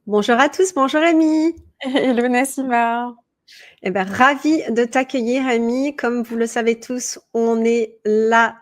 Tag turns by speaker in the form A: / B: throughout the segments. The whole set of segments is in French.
A: Bonjour à tous, bonjour Amy.
B: Hello Nassima.
A: Ravie de t'accueillir Amy. Comme vous le savez tous, on est là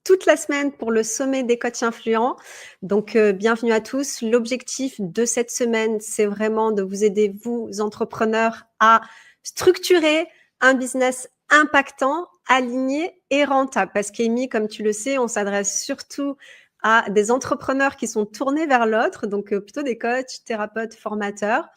A: toute la semaine pour le sommet des coachs influents. Donc, bienvenue à tous. L'objectif de cette semaine, c'est vraiment de vous aider, vous, entrepreneurs, à structurer un business impactant, aligné et rentable. Parce qu'Amy, comme tu le sais, on s'adresse surtout à des entrepreneurs qui sont tournés vers l'autre, donc plutôt des coachs, thérapeutes, formateurs.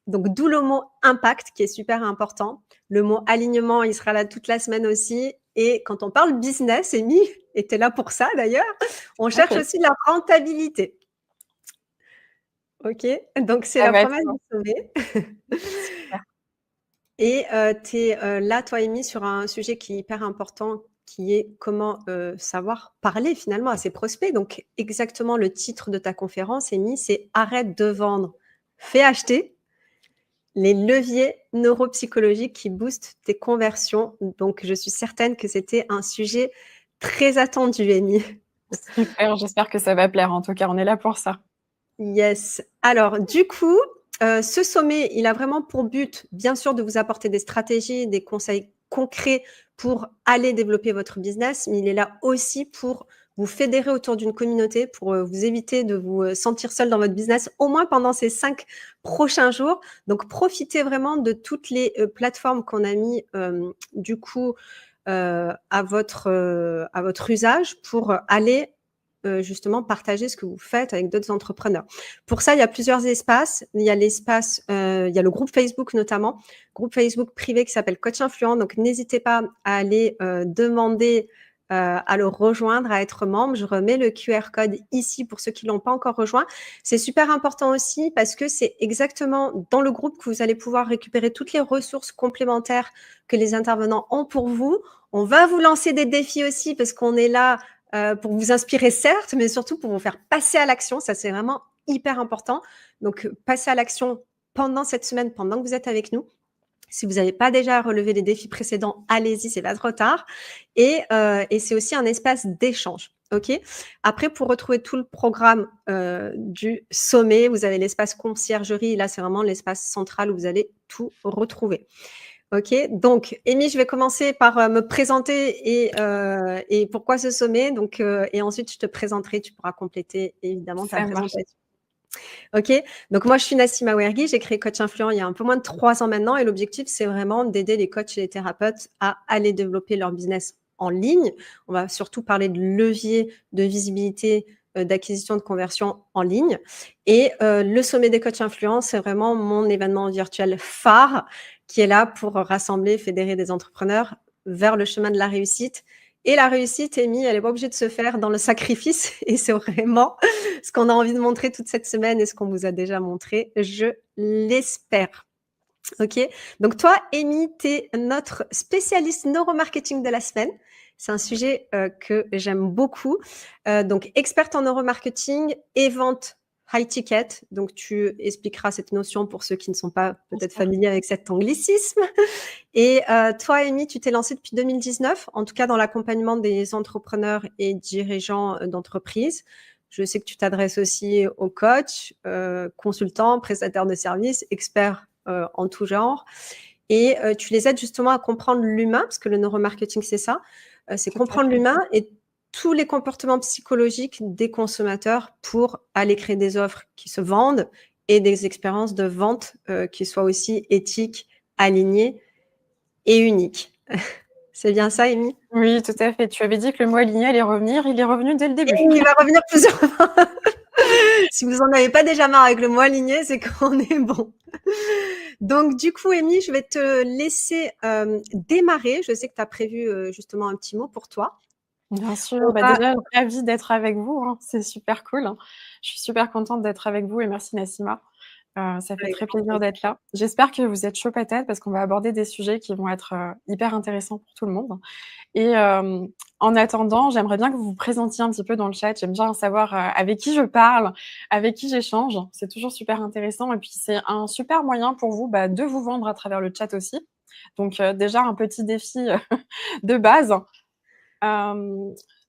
A: Donc, d'où le mot impact qui est super important. Le mot alignement, il sera là toute la semaine aussi. Et quand on parle business, Amy, et tu es là pour ça d'ailleurs, on
B: Tout à
A: cherche
B: fait.
A: aussi la rentabilité. OK? Donc, c'est
B: Ça
A: la
B: va être
A: promesse
B: ça.
A: du sommet.
B: Super.
A: Et tu es là, toi, Amy, sur un sujet qui est hyper important, qui est comment savoir parler finalement à ses prospects. Donc, exactement le titre de ta conférence, Amy, c'est Arrête de vendre, fais acheter. Les leviers neuropsychologiques qui boostent tes conversions. Donc, je suis certaine que c'était un sujet très attendu, Amy.
B: Super, j'espère que ça va plaire. En tout cas, on est là pour ça.
A: Yes. Alors, du coup, ce sommet, il a vraiment pour but, bien sûr, de vous apporter des stratégies, des conseils concrets pour aller développer votre business, mais il est là aussi pour vous fédérer autour d'une communauté, pour vous éviter de vous sentir seul dans votre business, au moins pendant ces 5 prochains jours. Donc, profitez vraiment de toutes les plateformes qu'on a mis, du coup, à votre usage pour aller justement partager ce que vous faites avec d'autres entrepreneurs. Pour ça, il y a plusieurs espaces. Il y a l'espace, il y a le groupe Facebook notamment, groupe Facebook privé qui s'appelle Coach Influent. Donc, n'hésitez pas à aller demander à le rejoindre, à être membre. Je remets le QR code ici pour ceux qui ne l'ont pas encore rejoint. C'est super important aussi parce que c'est exactement dans le groupe que vous allez pouvoir récupérer toutes les ressources complémentaires que les intervenants ont pour vous. On va vous lancer des défis aussi parce qu'on est là pour vous inspirer, certes, mais surtout pour vous faire passer à l'action. Ça, c'est vraiment hyper important. Donc, passer à l'action pendant cette semaine, pendant que vous êtes avec nous. Si vous n'avez pas déjà relevé les défis précédents, allez-y, c'est pas trop tard. Et c'est aussi un espace d'échange. OK. Après, pour retrouver tout le programme du sommet, vous avez l'espace conciergerie. Là, c'est vraiment l'espace central où vous allez tout retrouver. OK, donc Amy, je vais commencer par me présenter et pourquoi ce sommet. Donc, et ensuite, je te présenterai, tu pourras compléter évidemment ta
B: Ça marche.
A: présentation. OK, donc moi, je suis Nassima Ouergui, j'ai créé Coach Influent il y a un peu moins de 3 ans maintenant et l'objectif, c'est vraiment d'aider les coachs et les thérapeutes à aller développer leur business en ligne. On va surtout parler de levier de visibilité, d'acquisition de conversion en ligne. Et le sommet des coachs influents, c'est vraiment mon événement virtuel phare qui est là pour rassembler, fédérer des entrepreneurs vers le chemin de la réussite. Et la réussite, Amy, elle n'est pas obligée de se faire dans le sacrifice. Et c'est vraiment ce qu'on a envie de montrer toute cette semaine et ce qu'on vous a déjà montré, je l'espère. OK. Donc toi, Amy, tu es notre spécialiste neuromarketing de la semaine. C'est un sujet que j'aime beaucoup. Donc, experte en neuromarketing et vente high ticket. Donc, tu expliqueras cette notion pour ceux qui ne sont pas peut-être familiers avec cet anglicisme. Et toi, Amy, tu t'es lancée depuis 2019, en tout cas dans l'accompagnement des entrepreneurs et dirigeants d'entreprises. Je sais que tu t'adresses aussi aux coachs, consultants, prestataires de services, experts en tout genre. Et tu les aides justement à comprendre l'humain, parce que le neuromarketing, c'est ça. C'est
B: Tout à
A: comprendre
B: fait.
A: l'humain et tous les comportements psychologiques des consommateurs pour aller créer des offres qui se vendent et des expériences de vente qui soient aussi éthiques, alignées et uniques. C'est bien ça, Amy?
B: Oui, tout à fait. Tu avais dit que le mot aligné allait revenir. Il est revenu dès le
A: Et
B: début.
A: il va revenir plusieurs fois. Si vous en avez pas déjà marre avec le mot aligné, c'est qu'on est bon. Donc, du coup, Amy, je vais te laisser démarrer. Je sais que tu as prévu justement un petit mot pour toi.
B: Bien sûr.
A: On
B: Bah
A: va
B: déjà, ravie d'être avec vous, hein. C'est super cool. Je suis super contente d'être avec vous et merci Nassima. Ça fait
A: avec
B: très
A: grand
B: plaisir
A: plaisir.
B: d'être là. J'espère que vous êtes chaud patate parce qu'on va aborder des sujets qui vont être hyper intéressants pour tout le monde. Et en attendant, j'aimerais bien que vous vous présentiez un petit peu dans le chat. J'aime bien savoir avec qui je parle, avec qui j'échange. C'est toujours super intéressant. Et puis, c'est un super moyen pour vous de vous vendre à travers le chat aussi. Donc, déjà, un petit défi de base.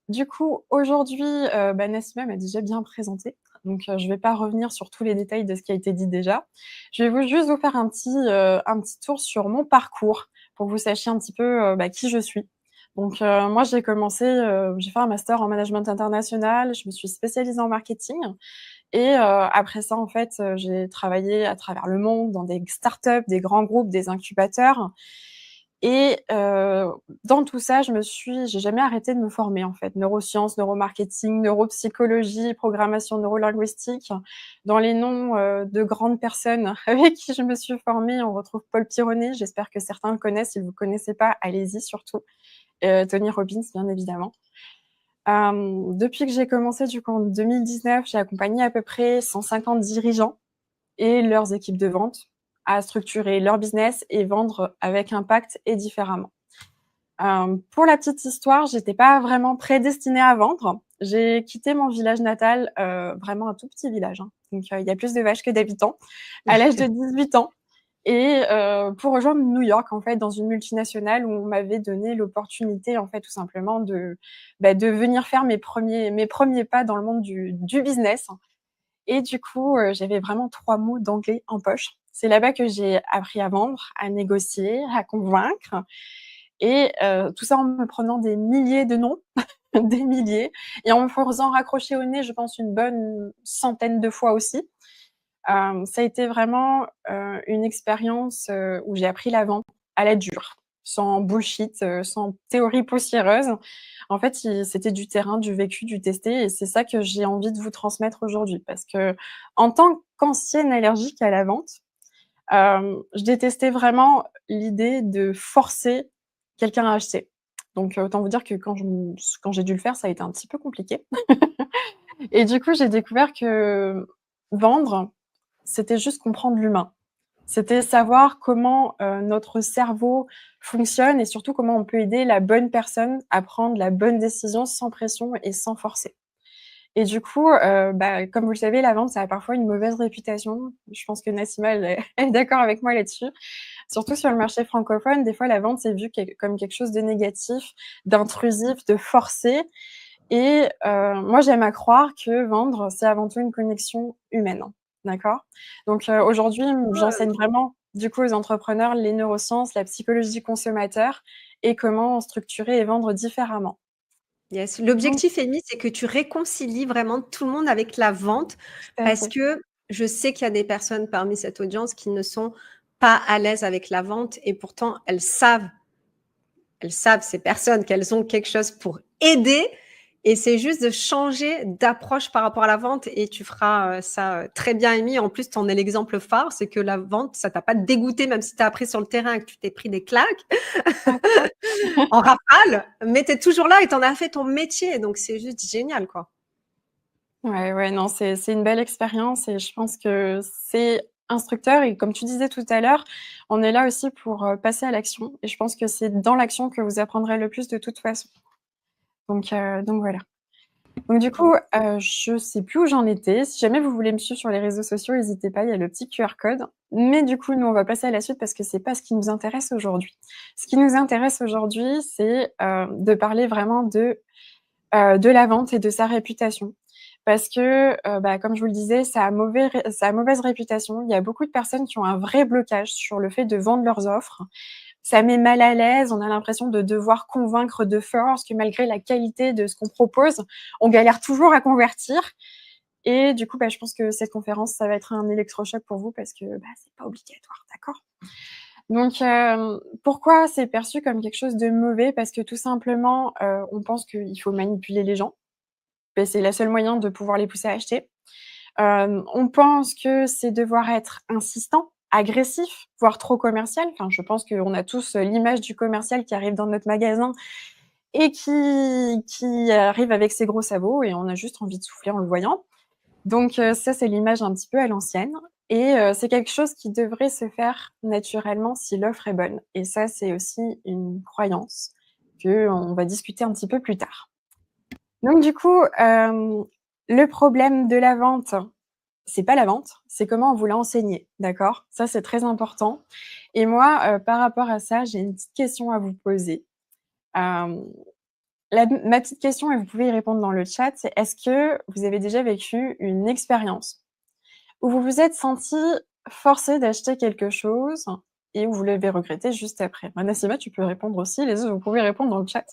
B: Du coup, aujourd'hui, Nassima m'a déjà bien présenté. Donc, je vais pas revenir sur tous les détails de ce qui a été dit déjà. Je vais juste vous faire un petit tour sur mon parcours pour que vous sachiez un petit peu, qui je suis. Donc, moi, j'ai fait un master en management international, je me suis spécialisée en marketing et après ça, en fait, j'ai travaillé à travers le monde dans des startups, des grands groupes, des incubateurs et dans tout ça, j'ai jamais arrêté de me former, en fait. Neurosciences, neuromarketing, neuropsychologie, programmation neurolinguistique. Dans les noms, de grandes personnes avec qui je me suis formée, on retrouve Paul Pironet. J'espère que certains le connaissent. Si vous le connaissez pas, allez-y surtout. Tony Robbins, bien évidemment. Depuis que j'ai commencé, du coup, en 2019, j'ai accompagné à peu près 150 dirigeants et leurs équipes de vente à structurer leur business et vendre avec impact et différemment. Pour la petite histoire, j'étais pas vraiment prédestinée à vendre. J'ai quitté mon village natal, vraiment un tout petit village, hein, donc il y a plus de vaches que d'habitants, à l'âge de 18 ans et pour rejoindre New York, en fait, dans une multinationale où on m'avait donné l'opportunité, en fait, tout simplement de venir faire mes premiers pas dans le monde du business et du coup, j'avais vraiment 3 mots d'anglais en poche. C'est là-bas que j'ai appris à vendre, à négocier, à convaincre et tout ça en me prenant des milliers de noms, des milliers et en me faisant raccrocher au nez, je pense, une bonne centaine de fois aussi. Ça a été vraiment, une expérience, où j'ai appris la vente à la dure, sans bullshit, sans théorie poussiéreuse. En fait, c'était du terrain, du vécu, du testé et c'est ça que j'ai envie de vous transmettre aujourd'hui. Parce qu'en tant qu'ancienne allergique à la vente, je détestais vraiment l'idée de forcer quelqu'un à acheter. Donc, autant vous dire que quand j'ai dû le faire, ça a été un petit peu compliqué. Et du coup, j'ai découvert que vendre, c'était juste comprendre l'humain. C'était savoir comment, notre cerveau fonctionne et surtout comment on peut aider la bonne personne à prendre la bonne décision sans pression et sans forcer. Et du coup, comme vous le savez, la vente, ça a parfois une mauvaise réputation. Je pense que Nassima, elle est elle est d'accord avec moi là-dessus. Surtout sur le marché francophone, des fois, la vente, c'est vu comme quelque chose de négatif, d'intrusif, de forcé et moi, j'aime à croire que vendre, c'est avant tout une connexion humaine, d'accord? Donc aujourd'hui, j'enseigne vraiment, du coup, aux entrepreneurs les neurosciences, la psychologie du consommateur et comment structurer et vendre différemment.
A: Yes.
B: Donc
A: L'objectif, Amy, c'est que tu réconcilies vraiment tout le monde avec la vente
B: tout à
A: parce
B: fait.
A: que je sais qu'il y a des personnes parmi cette audience qui ne sont pas à l'aise avec la vente et pourtant elles savent ces personnes qu'elles ont quelque chose pour aider et c'est juste de changer d'approche par rapport à la vente et tu feras ça très bien, Amy. En plus, tu en es l'exemple phare, c'est que la vente, ça t'a pas dégoûté même si tu as appris sur le terrain et que tu t'es pris des claques
B: Ah top!
A: en rafale, mais tu es toujours là et tu en as fait ton métier. Donc, c'est juste génial, quoi.
B: Ouais, ouais, non, c'est une belle expérience et je pense que c'est instructeur et comme tu disais tout à l'heure, on est là aussi pour, passer à l'action et je pense que c'est dans l'action que vous apprendrez le plus de toute façon. Donc voilà. Donc du coup, je sais plus où j'en étais. Si jamais vous voulez me suivre sur les réseaux sociaux, n'hésitez pas, il y a le petit QR code. Mais du coup, nous, on va passer à la suite parce que c'est pas ce qui nous intéresse aujourd'hui. Ce qui nous intéresse aujourd'hui, c'est, de parler vraiment de la vente et de sa réputation. Parce que, comme je vous le disais, ça a mauvaise réputation. Il y a beaucoup de personnes qui ont un vrai blocage sur le fait de vendre leurs offres. Ça met mal à l'aise, on a l'impression de devoir convaincre de force, que malgré la qualité de ce qu'on propose, on galère toujours à convertir et du coup, je pense que cette conférence, ça va être un électrochoc pour vous parce que, c'est pas obligatoire, d'accord? Donc pourquoi c'est perçu comme quelque chose de mauvais? Parce que tout simplement, on pense qu'il faut manipuler les gens. C'est la seule moyen de pouvoir les pousser à acheter. On pense que c'est devoir être insistant, agressif, voire trop commercial. Enfin, je pense qu'on a tous, l'image du commercial qui arrive dans notre magasin et qui arrive avec ses gros sabots et on a juste envie de souffler en le voyant. Donc ça, c'est l'image un petit peu à l'ancienne et c'est quelque chose qui devrait se faire naturellement si l'offre est bonne et ça, c'est aussi une croyance qu'on va discuter un petit peu plus tard. Donc du coup, le problème de la vente, c'est pas la vente, c'est comment on vous l'a enseigné, d'accord? Ça, c'est très important et moi, par rapport à ça, j'ai une petite question à vous poser. Hem, Ma petite question, et vous pouvez y répondre dans le chat, c'est est-ce que vous avez déjà vécu une expérience où vous vous êtes senti forcé d'acheter quelque chose et où vous l'avez regretté juste après? Nassima, tu peux répondre aussi. Les autres, vous pouvez répondre dans le chat.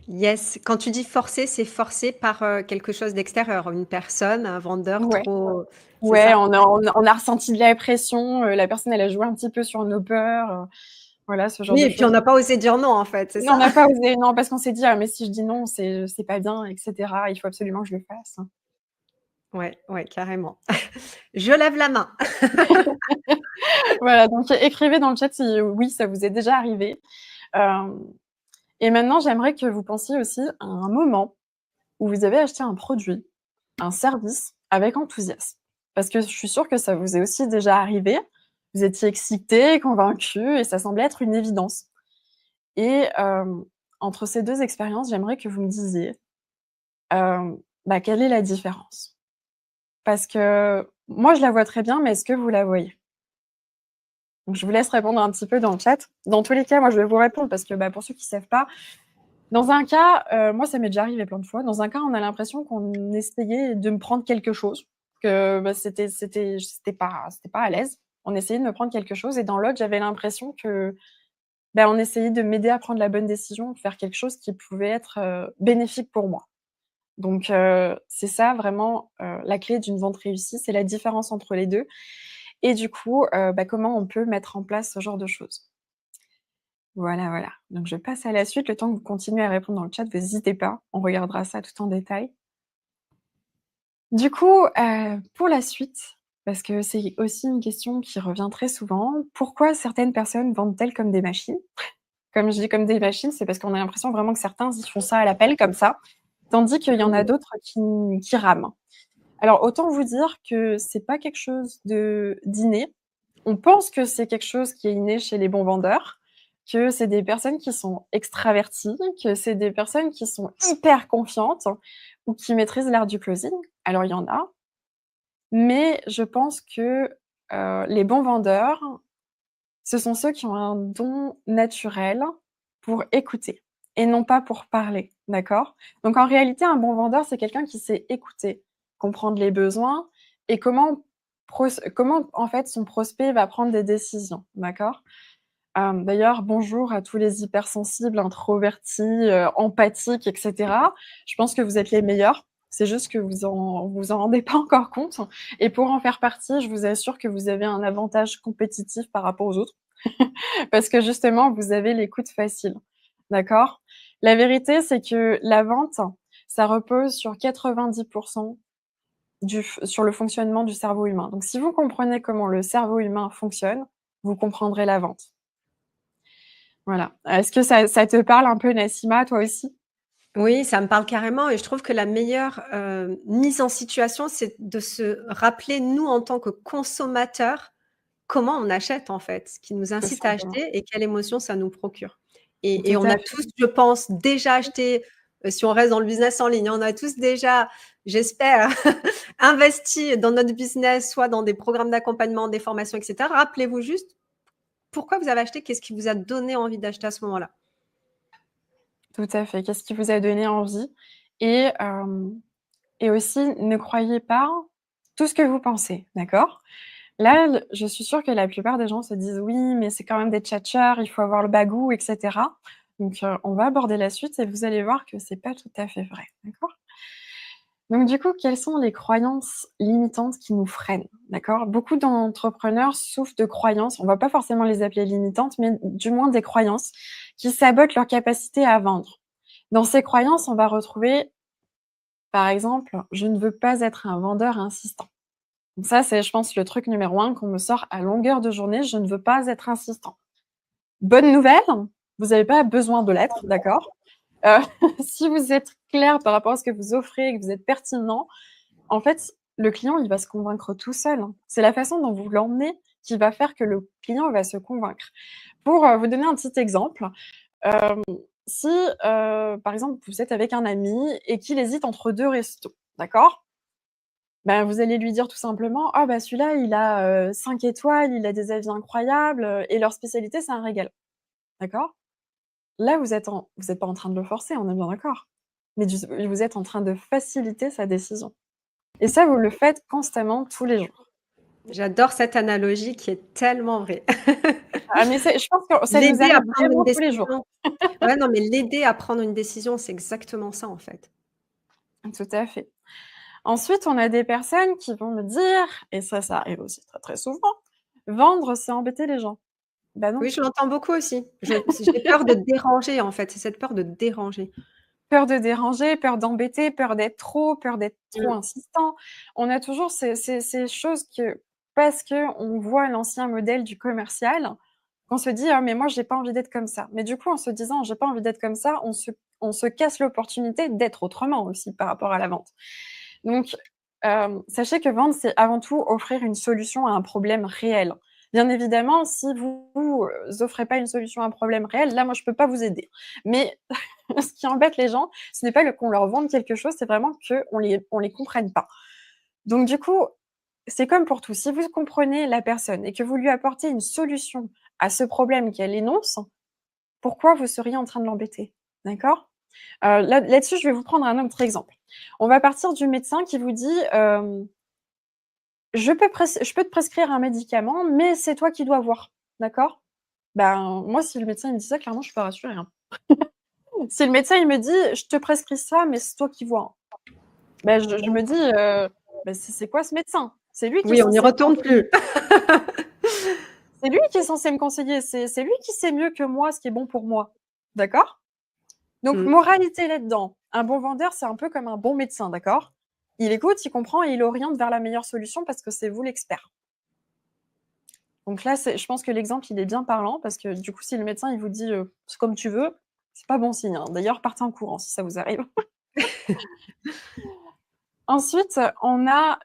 A: Yes, quand tu dis forcé, c'est forcé par, quelque chose d'extérieur, une personne, un vendeur
B: Ouais.
A: trop c'est
B: Ouais,
A: ça?
B: on a ressenti de la pression, la personne, elle a joué un petit peu sur nos peurs, voilà, ce genre
A: Oui
B: de
A: et puis on
B: choses.
A: n'a pas osé dire non, en fait, c'est
B: Non, on
A: ça?
B: n'a pas osé, non, parce qu'on s'est dit: «Ah mais si je dis non, c'est pas bien et cetera, il faut absolument que je le fasse».
A: Ouais, ouais, carrément. Je lève la main.
B: Voilà, donc écrivez dans le chat si oui, ça vous est déjà arrivé. Hem Et maintenant, j'aimerais que vous pensiez aussi à un moment où vous avez acheté un produit, un service avec enthousiasme. Parce que je suis sûre que ça vous est aussi déjà arrivé. Vous étiez excité, convaincu et ça semblait être une évidence. Et entre ces 2 expériences, j'aimerais que vous me disiez, quelle est la différence? Parce que moi, je la vois très bien, mais est-ce que vous la voyez? Donc je vous laisse répondre un petit peu dans le chat. Dans tous les cas, moi, je vais vous répondre parce que, pour ceux qui savent pas, dans un cas, moi, ça m'est déjà arrivé plein de fois. Dans un cas, on a l'impression qu'on essayait de me prendre quelque chose, que, c'était pas à l'aise. On essayait de me prendre quelque chose et dans l'autre, j'avais l'impression que, on essayait de m'aider à prendre la bonne décision, de faire quelque chose qui pouvait être, bénéfique pour moi. Donc c'est ça vraiment, la clé d'une vente réussie, c'est la différence entre les 2 et du coup, comment on peut mettre en place ce genre de choses. Voilà, voilà. Donc je passe à la suite, le temps que vous continuez à répondre dans le chat, vous hésitez pas, on regardera ça tout en détail. Du coup, pour la suite, parce que c'est aussi une question qui revient très souvent, pourquoi certaines personnes vendent-elles comme des machines? Comme je dis comme des machines, c'est parce qu'on a l'impression vraiment que certains, ils font ça à l'appel comme ça, tandis qu'il y en a
A: Mmh.
B: d'autres qui rament. Alors autant vous dire que c'est pas quelque chose d'inné. On pense que c'est quelque chose qui est inné chez les bons vendeurs, que c'est des personnes qui sont extraverties, que c'est des personnes qui sont hyper confiantes ou qui maîtrisent l'art du closing. Alors il y en a, mais je pense que, les bons vendeurs, ce sont ceux qui ont un don naturel pour écouter et non pas pour parler, d'accord? Donc en réalité, un bon vendeur, c'est quelqu'un qui sait écouter, comprendre les besoins et comment en fait son prospect va prendre des décisions, d'accord? D'ailleurs, bonjour à tous les hypersensibles, introvertis, empathiques et cetera. Je pense que vous êtes les meilleurs. C'est juste que vous en rendez pas encore compte et pour en faire partie, je vous assure que vous avez un avantage compétitif par rapport aux autres parce que justement, vous avez l'écoute facile, d'accord? La vérité, c'est que la vente, ça repose sur 90 sur le fonctionnement du cerveau humain. Donc si vous comprenez comment le cerveau humain fonctionne, vous comprendrez la vente. Voilà. Est-ce que ça te parle un peu, Nassima, toi aussi?
A: Oui, ça me parle carrément et je trouve que la meilleure, mise en situation, c'est de se rappeler, nous, en tant que consommateurs, comment on achète, en fait, ce qui nous
B: Tout
A: incite à
B: simplement.
A: acheter et quelle émotion ça nous procure et
B: Tout
A: on
B: à
A: a
B: fait.
A: tous, je pense, déjà acheté, si on reste dans le business en ligne, on a tous déjà, j'espère, investi dans notre business, soit dans des programmes d'accompagnement, des formations et cetera. Rappelez-vous juste pourquoi vous avez acheté, qu'est-ce qui vous a donné envie d'acheter à ce moment-là?
B: Tout à fait. Qu'est-ce qui vous a donné envie? Et hem et aussi, ne croyez pas tout ce que vous pensez, d'accord? Là, je suis sûre que la plupart des gens se disent: «Oui, mais c'est quand même des tchatcheurs, il faut avoir le bagou et cetera». Donc on va aborder la suite et vous allez voir que c'est pas tout à fait vrai, d'accord? Donc du coup, quelles sont les croyances limitantes qui nous freinent? D'accord? Beaucoup d'entrepreneurs souffrent de croyances, on va pas forcément les appeler limitantes, mais du moins des croyances qui sabotent leur capacité à vendre. Dans ces croyances, on va retrouver, par exemple: «Je ne veux pas être un vendeur insistant». Donc ça, c'est, je pense, le truc numéro 1 qu'on me sort à longueur de journée: «Je ne veux pas être insistant». Bonne nouvelle, vous n'avez pas besoin de l'être, d'accord? Heu, si vous êtes clair par rapport à ce que vous offrez et que vous êtes pertinent, en fait, le client, il va se convaincre tout seul, hein. C'est la façon dont vous l'emmenez qui va faire que le client va se convaincre. Pour, vous donner un petit exemple, hem, si, par exemple, vous êtes avec un ami et qu'il hésite entre 2 restos, d'accord? Vous allez lui dire tout simplement: «Ah celui-là, il a, 5 étoiles, il a des avis incroyables, et leur spécialité, c'est un régal». D'accord? là, vous êtes pas en train de le forcer, on est bien d'accord. Mais vous êtes en train de faciliter sa décision. Et ça, vous le faites constamment tous les jours.
A: J'adore cette analogie qui est tellement vraie.
B: Ah mais je pense que ça nous
A: L'aider à
B: arrive
A: prendre une
B: vraiment tous les jours.
A: décision. Ouais, non, mais l'aider à prendre une décision, c'est exactement ça, en fait.
B: Tout à fait. Ensuite, on a des personnes qui vont me dire, et ça arrive aussi très, très souvent: «Vendre, c'est embêter les gens». Bah non.
A: Oui, je l'entends beaucoup aussi. J'ai peur de déranger, en fait, c'est cette peur de déranger.
B: Peur de déranger, peur d'embêter, peur d'être trop
A: Mmh.
B: insistant. On a toujours ces choses que parce qu'on voit l'ancien modèle du commercial, on se dit: «Ah mais moi j'ai pas envie d'être comme ça». Mais du coup, en se disant: «J'ai pas envie d'être comme ça», on se casse l'opportunité d'être autrement aussi par rapport à la vente. Donc, sachez que vendre, c'est avant tout offrir une solution à un problème réel. Bien évidemment, si vous offrez pas une solution à un problème réel, là, moi, je peux pas vous aider. Mais ce qui embête les gens, ce n'est pas qu'on leur vende quelque chose, c'est vraiment qu'on les comprenne pas. Donc du coup, c'est comme pour tout. Si vous comprenez la personne et que vous lui apportez une solution à ce problème qu'elle énonce, pourquoi vous seriez en train de l'embêter? D'accord? Là-dessus, je vais vous prendre un autre exemple. On va partir du médecin qui vous dit, je peux te prescrire un médicament, mais c'est toi qui dois voir. D'accord? Ben, moi, si le médecin il me dit ça, clairement, je suis pas rassurée, hein. Si le médecin il me dit: «Je te prescris ça, mais c'est toi qui vois», ben, je me dis, «Bah, c'est quoi ce médecin? C'est lui qui est
A: Oui, on n'y
B: censé me
A: retourne
B: conseiller.
A: plus.
B: C'est lui qui est censé me conseiller. C'est lui qui sait mieux que moi ce qui est bon pour moi». D'accord? Donc
A: Mmh.
B: moralité là-dedans, un bon vendeur, c'est un peu comme un bon médecin, d'accord? Il écoute, il comprend et il oriente vers la meilleure solution parce que c'est vous l'expert. Donc là, je pense que l'exemple, il est bien parlant parce que du coup, si le médecin, il vous dit, «C'est comme tu veux», c'est pas bon signe, hein. D'ailleurs, partez en courant si ça vous arrive. Ensuite, on a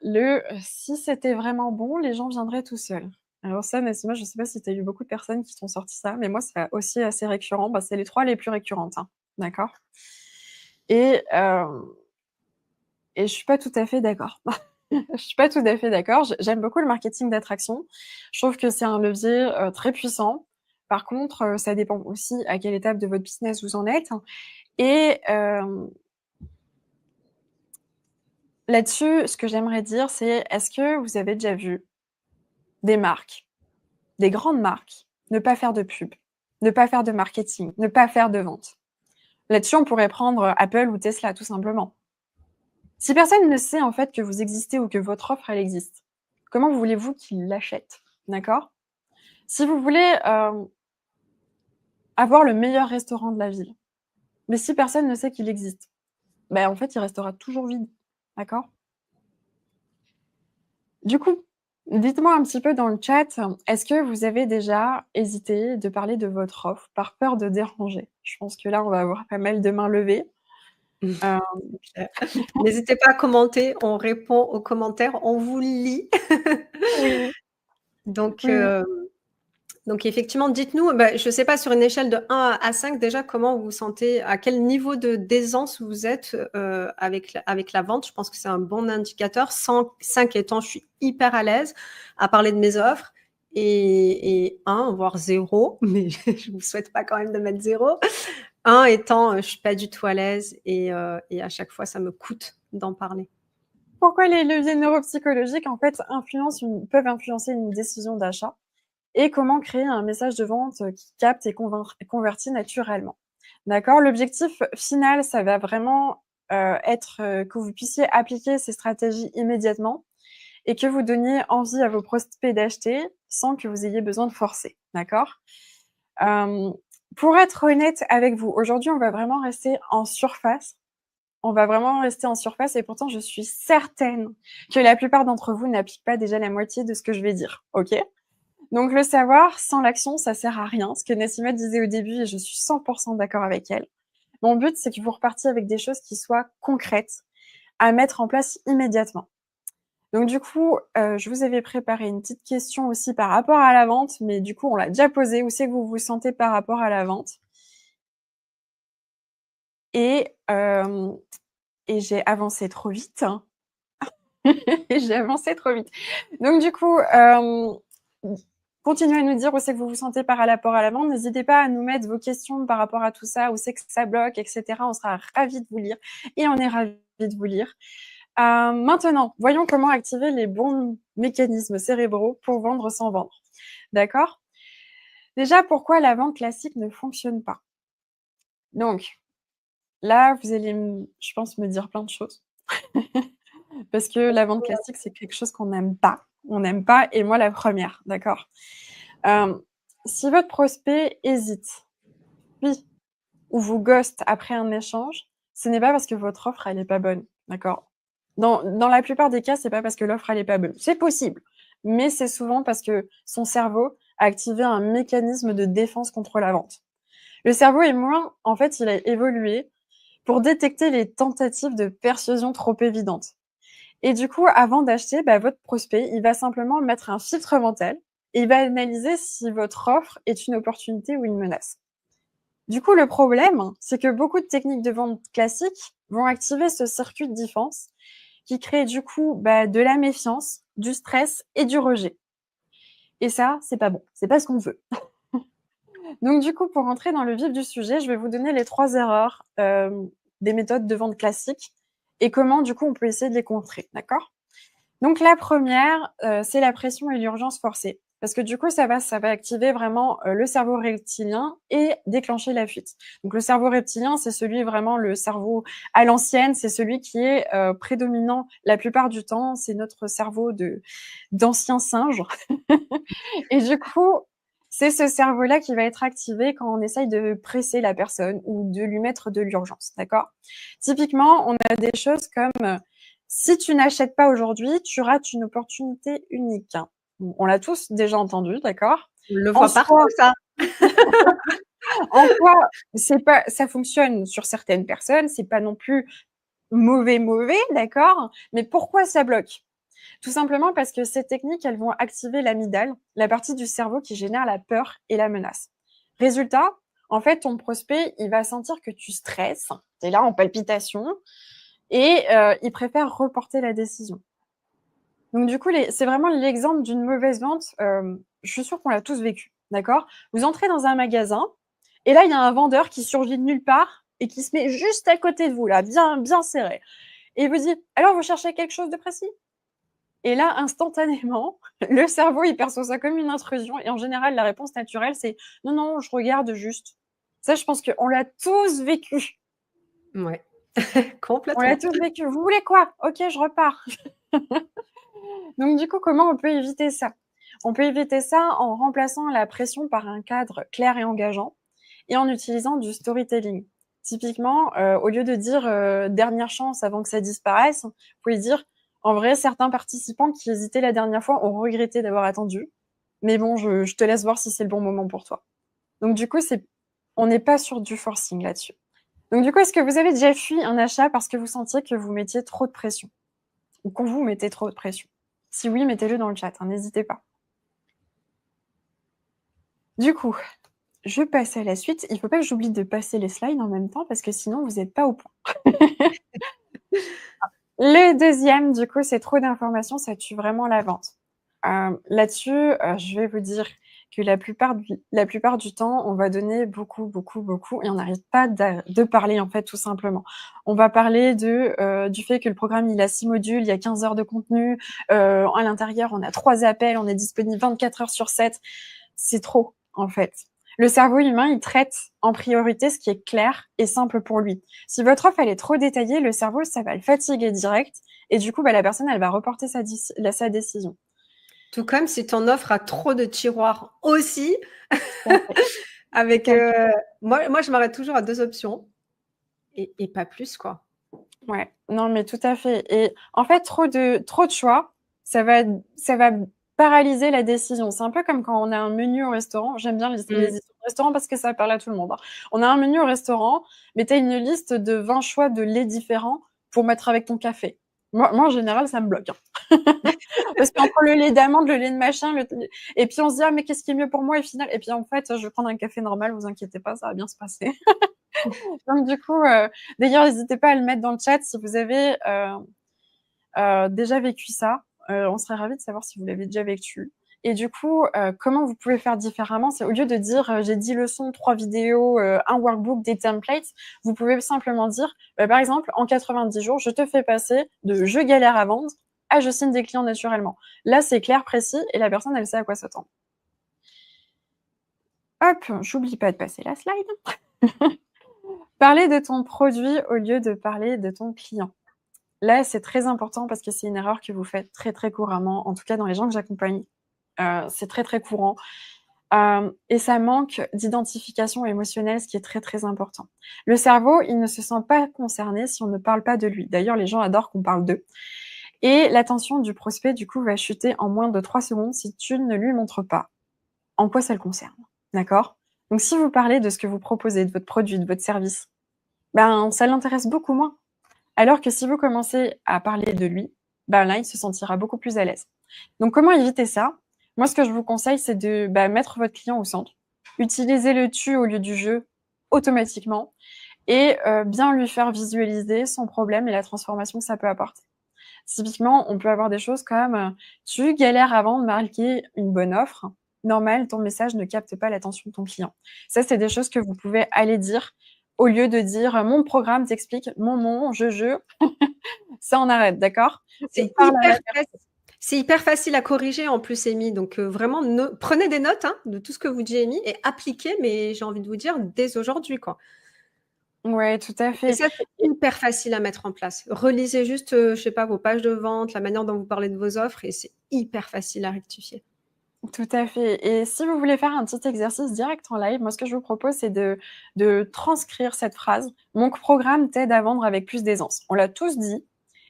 B: «Si c'était vraiment bon, les gens viendraient tout seuls». Alors ça, Nassima, je sais pas si tu as eu beaucoup de personnes qui t'ont sorti ça, mais moi, c'est aussi assez récurrent. Bah, c'est les 3 les plus récurrentes, hein. D'accord? Et je suis pas tout à fait d'accord. Je suis pas tout à fait d'accord. J'aime beaucoup le marketing d'attraction. Je trouve que c'est un levier, très puissant. Par contre, ça dépend aussi à quelle étape de votre business vous en êtes et là-dessus, ce que j'aimerais dire, c'est est-ce que vous avez déjà vu des marques, des grandes marques, ne pas faire de pub, ne pas faire de marketing, ne pas faire de vente? Là-dessus, on pourrait prendre, Apple ou Tesla, tout simplement. Si personne ne sait, en fait, que vous existez ou que votre offre, elle existe, comment voulez-vous qu'ils l'achètent? D'accord? Si vous voulez, avoir le meilleur restaurant de la ville, mais si personne ne sait qu'il existe, ben, en fait, il restera toujours vide. D'accord? Du coup, dites-moi un petit peu dans le chat, est-ce que vous avez déjà hésité de parler de votre offre par peur de déranger? Je pense que là, on va avoir pas mal de mains levées. Heu,
A: C'est clair. N'hésitez pas à commenter, on répond aux commentaires, on vous lit.
B: oui,
A: Donc,
B: oui.
A: effectivement, dites-nous, bah, je ne sais pas sur une échelle de 1 à 5 déjà comment vous vous sentez, à quel niveau de d'aisance vous êtes, avec la vente. Je pense que c'est un bon indicateur. 5 étant: «Je suis hyper à l'aise à parler de mes offres» et 1 voire 0, mais je vous souhaite pas quand même de mettre 0. 1 étant, «Je suis pas du tout à l'aise et à chaque fois ça me coûte d'en parler».
B: Pourquoi les leviers neuropsychologiques, en fait, peuvent influencer une décision d'achat et comment créer un message de vente, qui capte et convertit naturellement. D'accord? L'objectif final, ça va vraiment, être, que vous puissiez appliquer ces stratégies immédiatement et que vous donniez envie à vos prospects d'acheter sans que vous ayez besoin de forcer. D'accord? Hem, pour être honnête avec vous, aujourd'hui, on va vraiment rester en surface. On va vraiment rester en surface et pourtant je suis certaine que la plupart d'entre vous n'appliquent pas déjà la moitié de ce que je vais dire. OK? Donc le savoir sans l'action, ça sert à rien. Ce que Nassima disait au début et je suis 100 d'accord avec elle. Mon but, c'est que vous repartiez avec des choses qui soient concrètes à mettre en place immédiatement. Donc du coup, je vous avais préparé une petite question aussi par rapport à la vente, mais du coup, on l'a déjà posée. Où c'est que vous vous sentez par rapport à la vente? Et hem et j'ai avancé trop vite, hein. J'ai avancé trop vite. Donc du coup, Continuez à nous dire où c'est que vous vous sentez par rapport à la vente. N'hésitez pas à nous mettre vos questions par rapport à tout ça, où c'est que ça bloque, etc. On sera ravis de vous lire et on est ravis de vous lire. Maintenant, voyons comment activer les bons mécanismes cérébraux pour vendre sans vendre. D'accord? Déjà, pourquoi la vente classique ne fonctionne pas? Donc, là, vous allez, je pense, me dire plein de choses. Parce que la vente classique, c'est quelque chose qu'on n'aime pas. On n'aime pas, et moi la première, d'accord? Si votre prospect hésite, oui, ou vous ghost après un échange, ce n'est pas parce que votre offre, elle n'est pas bonne, d'accord? Dans la plupart des cas, c'est pas parce que l'offre, elle est pas bonne. C'est possible, mais c'est souvent parce que son cerveau a activé un mécanisme de défense contre la vente. Le cerveau est moins, en fait, il a évolué pour détecter les tentatives de persuasion trop évidentes. Et du coup, avant d'acheter, votre prospect, il va simplement mettre un filtre mental et il va analyser si votre offre est une opportunité ou une menace. Du coup, le problème, c'est que beaucoup de techniques de vente classiques vont activer ce circuit de défense qui crée du coup de la méfiance, du stress et du rejet. Et ça, c'est pas bon, c'est pas ce qu'on veut. Donc du coup, pour rentrer dans le vif du sujet, je vais vous donner les 3 erreurs des méthodes de vente classiques et comment du coup on peut essayer de les contrer, d'accord? Donc la première, c'est la pression et l'urgence forcée. Parce que du coup, ça va activer vraiment le cerveau reptilien et déclencher la fuite. Donc le cerveau reptilien, c'est celui vraiment, le cerveau à l'ancienne, c'est celui qui est prédominant la plupart du temps. C'est notre cerveau d'ancien singe. Et du coup, c'est ce cerveau-là qui va être activé quand on essaye de presser la personne ou de lui mettre de l'urgence, d'accord? Typiquement, on a des choses comme si tu n'achètes pas aujourd'hui, tu rates une opportunité unique. On l'a tous déjà entendu, d'accord?
A: On le voit partout, ça.
B: En soi, c'est pas, ça fonctionne sur certaines personnes, c'est pas non plus mauvais, d'accord? Mais pourquoi ça bloque? Tout simplement parce que ces techniques, elles vont activer l'amygdale, la partie du cerveau qui génère la peur et la menace. Résultat, en fait, ton prospect, il va sentir que tu stresses, tu es là en palpitation, et il préfère reporter la décision. Donc du coup, c'est vraiment l'exemple d'une mauvaise vente. Je suis sûre qu'on l'a tous vécu, d'accord? Vous entrez dans un magasin, et là, il y a un vendeur qui surgit de nulle part et qui se met juste à côté de vous, là, bien, bien serré. Et il vous dit, alors, vous cherchez quelque chose de précis? Et là, instantanément, le cerveau, il perçoit ça comme une intrusion. Et en général, la réponse naturelle, c'est non, non, je regarde juste. Ça, je pense qu'on l'a tous vécu.
A: Ouais,
B: On l'a
A: complètement.
B: tous vécu. Vous voulez quoi? Ok, je repars. Donc, du coup, comment on peut éviter ça? On peut éviter ça en remplaçant la pression par un cadre clair et engageant et en utilisant du storytelling. Typiquement, au lieu de dire dernière chance avant que ça disparaisse, vous pouvez dire en vrai, certains participants qui hésitaient la dernière fois ont regretté d'avoir attendu. Mais bon, je te laisse voir si c'est le bon moment pour toi. Donc du coup, on n'est pas sur du forcing là-dessus. Donc du coup, est-ce que vous avez déjà fui un achat parce que vous sentiez que vous mettiez trop de pression ou qu'on vous mettait trop de pression? Si oui, mettez-le dans le chat, n'hésitez pas. Du coup, je passe à la suite. Il ne faut pas que j'oublie de passer les slides en même temps parce que sinon, vous n'êtes pas au point. Le deuxième, du coup, c'est trop d'informations, ça tue vraiment la vente. Là-dessus, je vais vous dire que la plupart du temps, on va donner beaucoup et on n'arrête pas de parler, en fait, tout simplement. On va parler du fait que le programme, il a 6 modules, il y a 15 heures de contenu, à l'intérieur, on a 3 appels, on est disponible 24 heures sur 7. C'est trop, en fait. Le cerveau humain, il traite en priorité ce qui est clair et simple pour lui. Si votre offre, elle est trop détaillée, le cerveau, ça va le fatiguer direct et du coup, la personne, elle va reporter sa décision.
A: Tout comme si ton offre a trop de tiroirs aussi. Avec, moi, je m'arrête toujours à 2 options et pas plus, quoi.
B: Ouais, non, mais tout à fait. Et en fait, trop de choix, ça va paralyser la décision. C'est un peu comme quand on a un menu au restaurant. J'aime bien les histoires de restaurant parce que ça parle à tout le monde, hein. On a un menu au restaurant, mais tu as une liste de 20 choix de laits différents pour mettre avec ton café. Moi, en général, ça me bloque, hein. Parce qu'entre le lait d'amande, le lait de machin, et puis on se dit, ah, mais qu'est-ce qui est mieux pour moi? Et final, et puis en fait, je vais prendre un café normal, vous inquiétez pas, ça va bien se passer. Donc du coup, d'ailleurs, n'hésitez pas à le mettre dans le chat si vous avez déjà vécu ça. On serait ravis de savoir si vous l'avez déjà vécu. Et du coup, comment vous pouvez faire différemment? C'est au lieu de dire, j'ai 10 leçons, 3 vidéos, un workbook, des templates, vous pouvez simplement dire, par exemple, en 90 jours, je te fais passer de je galère à vendre à je signe des clients naturellement. Là, c'est clair, précis et la personne, elle sait à quoi s'attendre. Hop, j'oublie pas de passer la slide. Parler de ton produit au lieu de parler de ton client. Là, c'est très important parce que c'est une erreur que vous faites très, très couramment, en tout cas dans les gens que j'accompagne. C'est très, très courant. Et ça manque d'identification émotionnelle, ce qui est très, très important. Le cerveau, il ne se sent pas concerné si on ne parle pas de lui. D'ailleurs, les gens adorent qu'on parle d'eux. Et l'attention du prospect, du coup, va chuter en moins de 3 secondes si tu ne lui montres pas en quoi ça le concerne. D'accord? Donc, si vous parlez de ce que vous proposez, de votre produit, de votre service, ben, ça l'intéresse beaucoup moins. Alors que si vous commencez à parler de lui, ben là, il se sentira beaucoup plus à l'aise. Donc, comment éviter ça? Moi, ce que je vous conseille, c'est de mettre votre client au centre, utiliser le tu au lieu du je automatiquement et bien lui faire visualiser son problème et la transformation que ça peut apporter. Typiquement, on peut avoir des choses comme tu galères avant de marquer une bonne offre. Normal, ton message ne capte pas l'attention de ton client. Ça, c'est des choses que vous pouvez aller dire au lieu de dire mon programme t'explique, mon, je. Ça, on arrête, d'accord? On
A: C'est
B: parle à
A: hyper
B: la personne.
A: facile. C'est hyper facile à corriger en plus, Amy. Donc, vraiment, prenez des notes hein, de tout ce que vous dit Amy et appliquez, mais j'ai envie de vous dire, dès aujourd'hui. Quoi.
B: Ouais, tout à
A: Et
B: fait.
A: ça, c'est hyper facile à mettre en place. Relisez juste, je sais pas, vos pages de vente, la manière dont vous parlez de vos offres, et c'est hyper facile à rectifier.
B: Tout à fait. Et si vous voulez faire un petit exercice direct en live, moi, ce que je vous propose, c'est de transcrire cette phrase. Mon programme t'aide à vendre avec plus d'aisance. On l'a tous dit,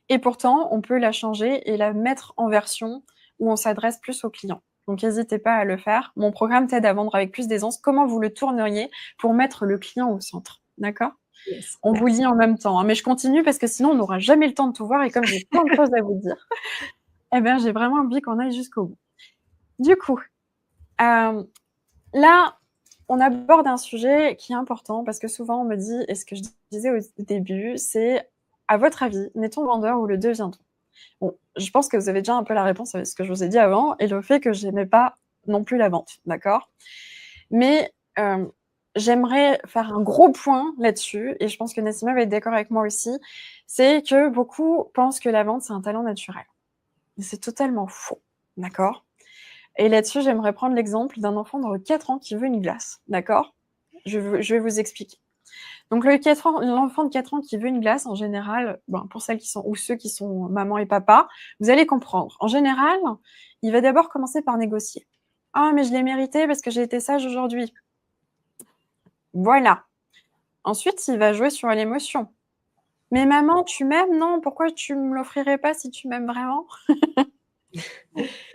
B: et pourtant, on peut la changer et la mettre en version où on s'adresse plus aux clients. Donc, n'hésitez pas à le faire. Mon programme t'aide à vendre avec plus d'aisance. Comment vous le tourneriez pour mettre le client au centre? D'accord?
A: Yes,
B: On vous le
A: merci.
B: dit en même temps, hein, mais je continue parce que sinon, on n'aura jamais le temps de tout voir. Et comme j'ai plein de choses à vous dire, eh ben, j'ai vraiment envie qu'on aille jusqu'au bout. Du coup, là, on aborde un sujet qui est important parce que souvent on me dit, et ce que je disais au début, c'est à votre avis, n'est-on vendeur ou le devient-on? Bon, je pense que vous avez déjà un peu la réponse avec ce que je vous ai dit avant et le fait que j'aimais pas non plus la vente, d'accord? Mais j'aimerais faire un gros point là-dessus et je pense que Nassima va être d'accord avec moi aussi, c'est que beaucoup pensent que la vente, c'est un talent naturel. Mais c'est totalement faux, d'accord? Et là-dessus, j'aimerais prendre l'exemple d'un enfant de 4 ans qui veut une glace, d'accord? Je vais vous expliquer. Donc l'enfant de 4 ans qui veut une glace, en général, pour celles qui sont ou ceux qui sont maman et papa, vous allez comprendre. En général, il va d'abord commencer par négocier. Ah, mais je l'ai mérité parce que j'ai été sage aujourd'hui. Voilà. Ensuite, il va jouer sur l'émotion. Mais maman, tu m'aimes? Non, pourquoi tu me l'offrirais pas si tu m'aimes vraiment?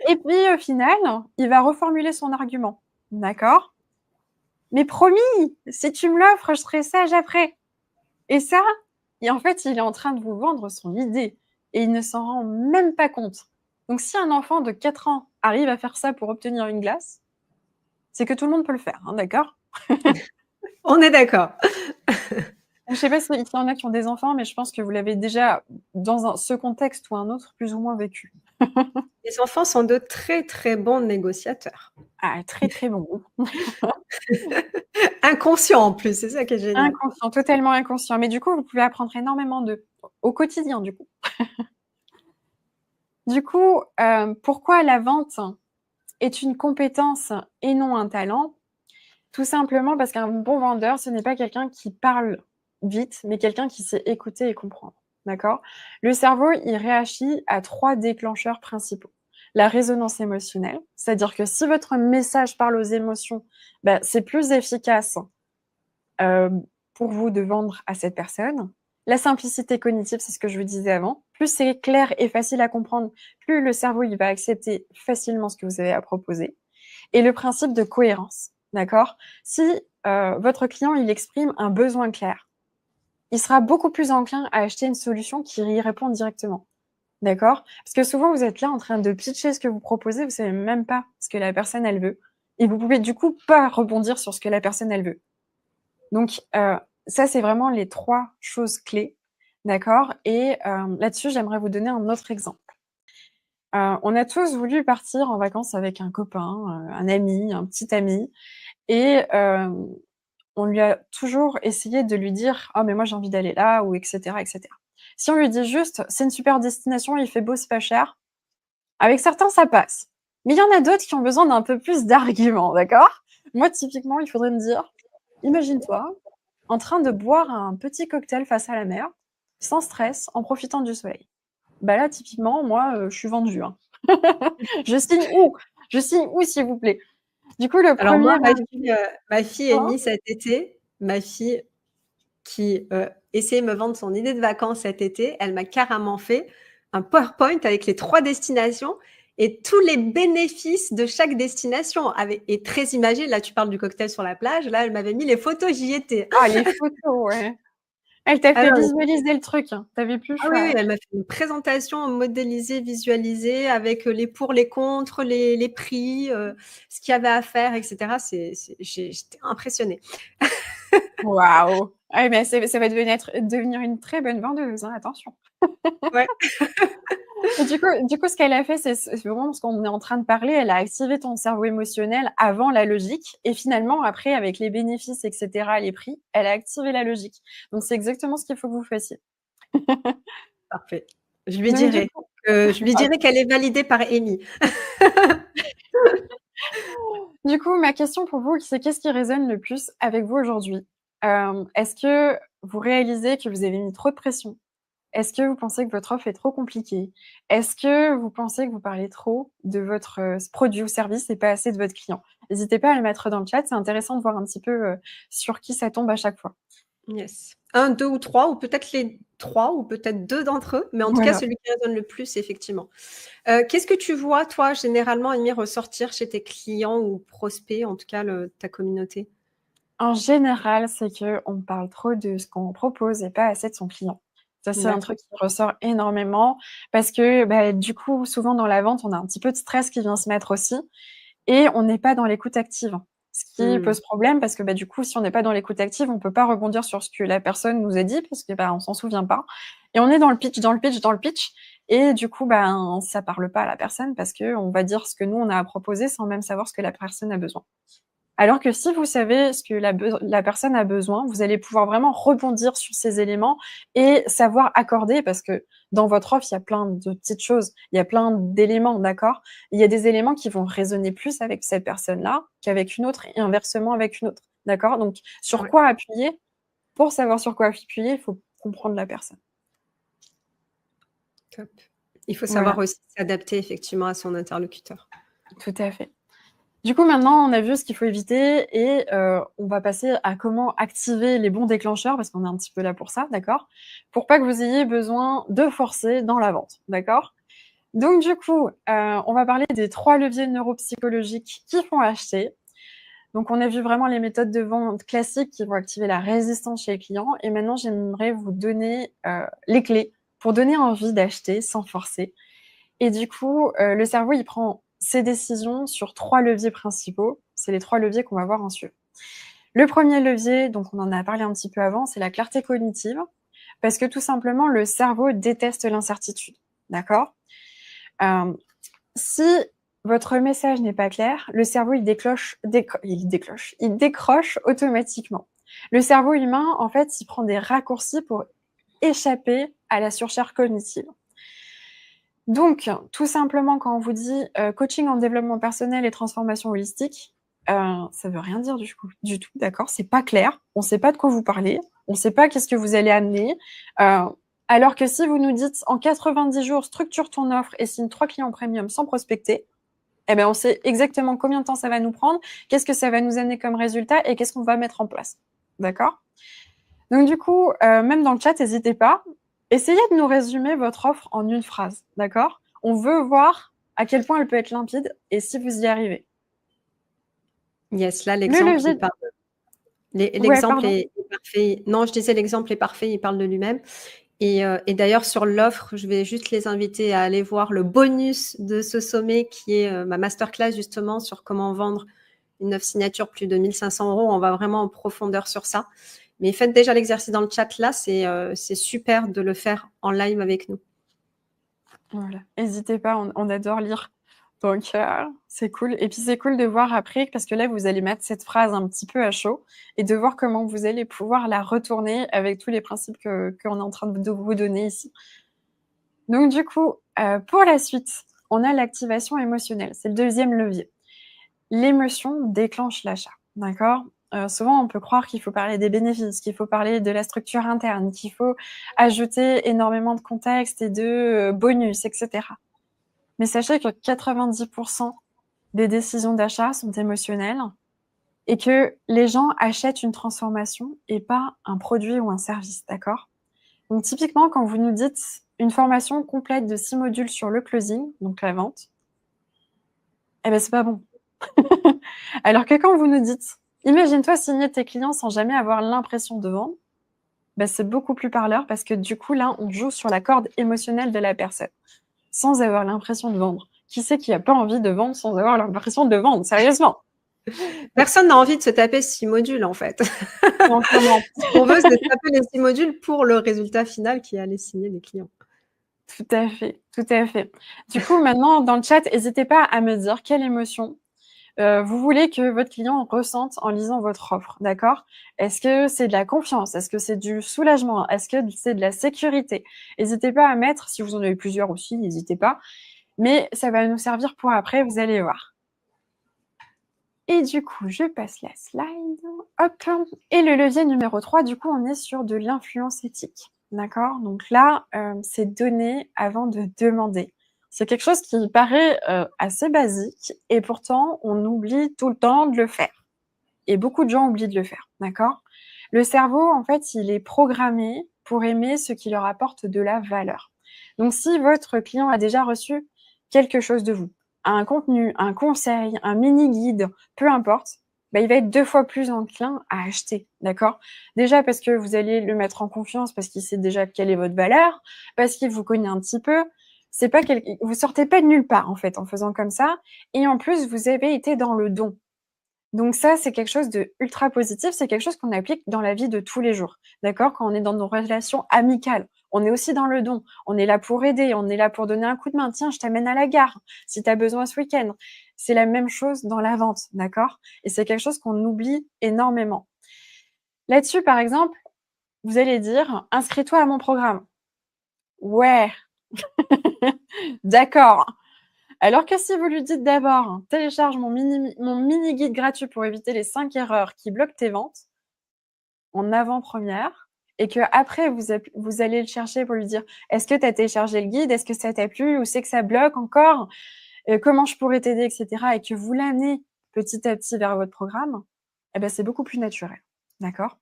B: Et puis au final, il va reformuler son argument. D'accord? Mais promis, si tu me l'offres, je serai sage après. Et ça, et en fait, il est en train de vous vendre son idée et il ne s'en rend même pas compte. Donc, si un enfant de 4 ans arrive à faire ça pour obtenir une glace, c'est que tout le monde peut le faire, hein, d'accord?
A: On est d'accord.
B: Je sais pas s'il y en a qui ont des enfants, mais je pense que vous l'avez déjà, dans ce contexte ou un autre, plus ou moins vécu.
A: Les enfants sont de très, très bons négociateurs.
B: Ah, très, très bon.
A: Inconscients en plus, c'est ça qui est génial.
B: Inconscient, totalement inconscient. Mais du coup, vous pouvez apprendre énormément d'eux, au quotidien, du coup. Du coup, pourquoi la vente est une compétence et non un talent? Tout simplement parce qu'un bon vendeur, ce n'est pas quelqu'un qui parle vite, mais quelqu'un qui sait écouter et comprendre. D'accord? Le cerveau, il réagit à 3 déclencheurs principaux. La résonance émotionnelle, c'est-à-dire que si votre message parle aux émotions, c'est plus efficace pour vous de vendre à cette personne. La simplicité cognitive, c'est ce que je vous disais avant. Plus c'est clair et facile à comprendre, plus le cerveau il va accepter facilement ce que vous avez à proposer. Et le principe de cohérence, d'accord? Si votre client il exprime un besoin clair, il sera beaucoup plus enclin à acheter une solution qui y répond directement, d'accord? Parce que souvent vous êtes là en train de pitcher ce que vous proposez, vous savez même pas ce que la personne elle veut, et vous pouvez du coup pas rebondir sur ce que la personne elle veut. Donc ça c'est vraiment les 3 choses clés, d'accord? Et là-dessus j'aimerais vous donner un autre exemple. On a tous voulu partir en vacances avec un copain, un ami, un petit ami et on lui a toujours essayé de lui dire: «Ah mais moi j'ai envie d'aller là» ou et cetera et cetera. Si on lui dit juste: «C'est une super destination, il fait beau, c'est pas cher», avec certains ça passe. Mais il y en a d'autres qui ont besoin d'un peu plus d'arguments, d'accord? Moi typiquement, il faudrait me dire: «Imagine-toi en train de boire un petit cocktail face à la mer, sans stress, en profitant du soleil». Bah là typiquement moi, je suis vendue, hein. Je signe où? Je signe où s'il vous plaît? Du coup le
A: Alors moi,
B: premier
A: ma fille
B: argument
A: Amy cet été, ma fille qui, essayait de me vendre son idée de vacances cet été, elle m'a carrément fait un PowerPoint avec les 3 destinations et tous les bénéfices de chaque destination avec et très imagé. Là, tu parles du cocktail sur la plage, là, elle m'avait mis les photos, j'y étais.
B: ah les photos, ouais. Elle t'a
A: Ah
B: fait
A: non,
B: visualiser le truc, hein. Tu avais plus le
A: ah oui,
B: choix,
A: oui,
B: ouais.
A: elle m'a fait une présentation modélisée, visualisée avec, les pour, les contre, les prix, ce qu'il y avait à faire et cetera. J'étais impressionnée.
B: Waouh! Ah mais ça va devenir une très bonne vendeuse, hein, attention.
A: Ouais.
B: Et du coup, ce qu'elle a fait, c'est vraiment ce qu'on est en train de parler, elle a activé ton cerveau émotionnel avant la logique et finalement après avec les bénéfices et cetera, les prix, elle a activé la logique. Donc c'est exactement ce qu'il faut que vous fassiez.
A: Parfait.
B: Donc du coup
A: Je lui dirai qu'elle est validée par Amy.
B: Du coup, ma question pour vous, c'est qu'est-ce qui résonne le plus avec vous aujourd'hui? Est-ce que vous réalisez que vous avez mis trop de pression? Est-ce que vous pensez que votre offre est trop compliquée? Est-ce que vous pensez que vous parlez trop de votre, produit ou service et pas assez de votre client? N'hésitez pas à le mettre dans le chat, c'est intéressant de voir un petit peu, sur qui ça tombe à chaque fois.
A: Yes. 1, 2 ou 3 ou peut-être les 3 ou peut-être 2 d'entre eux, mais en tout cas
B: Voilà.
A: celui qui résonne le plus effectivement. Qu'est-ce que tu vois toi généralement Amy ressortir chez tes clients ou prospects, en tout cas ta communauté?
B: En général, c'est qu'on parle trop de ce qu'on propose et pas assez de son client. Ça, c'est un
A: D'accord.
B: truc qui ressort énormément parce que, bah, du coup, souvent dans la vente, on a un petit peu de stress qui vient se mettre aussi et on n'est pas dans l'écoute active. Ce qui
A: Mmh.
B: pose problème parce que, bah, du coup, si on n'est pas dans l'écoute active, on peut pas rebondir sur ce que la personne nous a dit parce que, bah, on s'en souvient pas et on est dans le pitch, dans le pitch, dans le pitch et du coup, ben, ça parle pas à la personne parce qu'on va dire ce que nous, on a à proposer sans même savoir ce que la personne a besoin. Alors que si vous savez ce que la personne a besoin, vous allez pouvoir vraiment rebondir sur ces éléments et savoir accorder parce que dans votre offre, il y a plein de petites choses, il y a plein d'éléments, d'accord? Il y a des éléments qui vont résonner plus avec cette personne-là qu'avec une autre et inversement avec une autre, d'accord? Donc sur
A: Ouais,
B: quoi appuyer? Pour savoir sur quoi appuyer, il faut comprendre la personne.
A: top. Il faut savoir
B: Voilà,
A: aussi s'adapter effectivement à son interlocuteur.
B: tout à fait. Du coup, maintenant, on a vu ce qu'il faut éviter et on va passer à comment activer les bons déclencheurs parce qu'on est un petit peu là pour ça, d'accord? Pour pas que vous ayez besoin de forcer dans la vente, d'accord? Donc du coup, on va parler des 3 leviers neuropsychologiques qui font acheter. Donc on a vu vraiment les méthodes de vente classiques qui vont activer la résistance chez les clients et maintenant j'aimerais vous donner, les clés pour donner envie d'acheter sans forcer et du coup, le cerveau, il prend ses décisions sur 3 leviers principaux. C'est les 3 leviers qu'on va voir ensuite. Le premier levier, donc on en a parlé un petit peu avant, c'est la clarté cognitive, parce que tout simplement, le cerveau déteste l'incertitude, d'accord? Hem, Si votre message n'est pas clair, le cerveau, il décroche automatiquement. Le cerveau humain, en fait, il prend des raccourcis pour échapper à la surcharge cognitive. Donc, tout simplement, quand on vous dit, coaching en développement personnel et transformation holistique, ça veut rien dire du tout, d'accord? C'est pas clair, on sait pas de quoi vous parlez, on sait pas qu'est-ce que vous allez amener, heu, alors que si vous nous dites: «En 90 jours, structure ton offre et signe 3 clients premium sans prospecter», eh ben, on sait exactement combien de temps ça va nous prendre, qu'est-ce que ça va nous amener comme résultat et qu'est-ce qu'on va mettre en place, d'accord? Donc du coup, même dans le chat, hésitez pas. Essayez de nous résumer votre offre en une phrase, d'accord? On veut voir à quel point elle peut être limpide et si vous y arrivez.
A: Yes, là
B: Le
A: l'exemple il
B: levier
A: parle
B: Ouais,
A: l'exemple
B: pardon?
A: est parfait. Non, je disais l'exemple est parfait, il parle de lui-même et d'ailleurs sur l'offre, je vais juste les inviter à aller voir le bonus de ce sommet qui est, ma masterclass justement sur comment vendre une offre signature plus de 1 500 €. On va vraiment en profondeur sur ça. Mais faites déjà l'exercice dans le chat là, c'est super de le faire en live avec nous.
B: Voilà, n'hésitez pas, on adore lire. Donc c'est cool et puis c'est cool de voir après parce que là, vous allez mettre cette phrase un petit peu à chaud et de voir comment vous allez pouvoir la retourner avec tous les principes qu'on est en train de vous donner ici. Donc du coup, pour la suite, on a l'activation émotionnelle. C'est le deuxième levier. L'émotion déclenche l'achat, d'accord? Souvent, on peut croire qu'il faut parler des bénéfices, qu'il faut parler de la structure interne, qu'il faut ajouter énormément de contexte et de, bonus et cetera. Mais sachez que 90 des décisions d'achat sont émotionnelles et que les gens achètent une transformation et pas un produit ou un service, d'accord? Donc typiquement, quand vous nous dites une formation complète de 6 modules sur le closing, donc la vente, eh ben c'est pas bon. Alors que quand vous nous dites, imagine-toi signer tes clients sans jamais avoir l'impression de vendre, ben c'est beaucoup plus parleur parce que du coup, là, on joue sur la corde émotionnelle de la personne, sans avoir l'impression de vendre. Qui c'est qui a pas envie de vendre sans avoir l'impression de vendre, sérieusement?
A: Personne n'a envie de se taper 6 modules, en fait.
B: Non, clairement.
A: Ce qu'on veut, c'est de taper les 6 modules pour le résultat final qui est aller signer les clients.
B: Tout à fait, tout à fait. Du coup, maintenant, dans le chat, n'hésitez pas à me dire quelle émotion vous voulez que votre client ressente en lisant votre offre, d'accord? Est-ce que c'est de la confiance? Est-ce que c'est du soulagement? Est-ce que c'est de la sécurité? N'hésitez pas à mettre, si vous en avez plusieurs aussi, n'hésitez pas, mais ça va nous servir pour après, vous allez voir. Et du coup, je passe la slide, hop, et le levier numéro 3, du coup, on est sur de l'influence éthique, d'accord? Donc là, c'est donner avant de demander. C'est quelque chose qui paraît, assez basique et pourtant on oublie tout le temps de le faire et beaucoup de gens oublient de le faire, d'accord? Le cerveau, en fait, il est programmé pour aimer ce qui leur apporte de la valeur. Donc si votre client a déjà reçu quelque chose de vous, un contenu, un conseil, un mini guide, peu importe, bah, il va être 2 fois plus enclin à acheter, d'accord? Déjà parce que vous allez le mettre en confiance, parce qu'il sait déjà quelle est votre valeur, parce qu'il vous connaît un petit peu. C'est pas vous sortez pas de nulle part, en fait, en faisant comme ça et en plus, vous avez été dans le don. Donc ça, c'est quelque chose de ultra positif, c'est quelque chose qu'on applique dans la vie de tous les jours, d'accord? Quand on est dans nos relations amicales, on est aussi dans le don. On est là pour aider, on est là pour donner un coup de main. Tiens, je t'amène à la gare si tu as besoin ce week-end. C'est la même chose dans la vente, d'accord? Et c'est quelque chose qu'on oublie énormément. Là-dessus, par exemple, vous allez dire: «Inscris-toi à mon programme». Ouais, d'accord. Alors que si vous lui dites d'abord: «Télécharge mon mini guide gratuit pour éviter les 5 erreurs qui bloquent tes ventes», en avant-première et qu'après vous allez le chercher pour lui dire: «Est-ce que tu as téléchargé le guide? Est-ce que ça t'a plu? Où c'est que ça bloque encore? Comment je pourrais t'aider?» et cetera et que vous l'amenez petit à petit vers votre programme, et ben c'est beaucoup plus naturel. D'accord?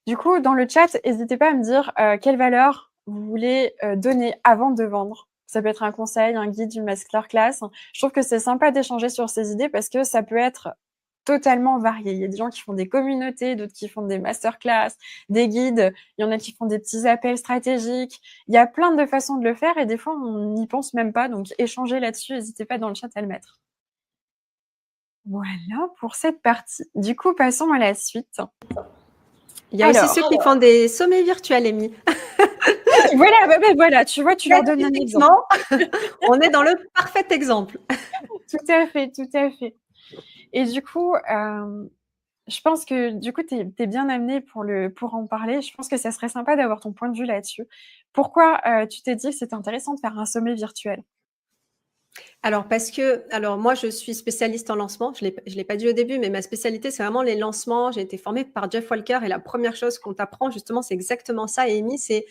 B: Du coup, dans le chat, n'hésitez pas à me dire, quelle valeur vous voulez, donner avant de vendre. Ça peut être un conseil, un guide, une masterclass. Je trouve que c'est sympa d'échanger sur ces idées parce que ça peut être totalement varié. Il y a des gens qui font des communautés, d'autres qui font des masterclass, des guides. Il y en a qui font des petits appels stratégiques. Il y a plein de façons de le faire et des fois, on n'y pense même pas. Donc, échangez là-dessus. N'hésitez pas dans le chat à le mettre. Voilà pour cette partie. Du coup, passons à la suite.
A: Il y a aussi ceux qui font des sommets virtuels, Amy.
B: Voilà, bah, voilà, tu vois, tu leur donnes un exemple.
A: On est dans le parfait exemple.
B: Tout à fait, tout à fait. Et du coup, je pense que du coup, tu es bien amenée pour en parler. Je pense que ça serait sympa d'avoir ton point de vue là-dessus. Pourquoi, tu t'es dit que c'était intéressant de faire un sommet virtuel?
A: Alors moi, je suis spécialiste en lancement. Je l'ai pas dit au début, mais ma spécialité, c'est vraiment les lancements. J'ai été formée par Jeff Walker et la première chose qu'on t'apprend, justement, c'est exactement ça, Amy, c'est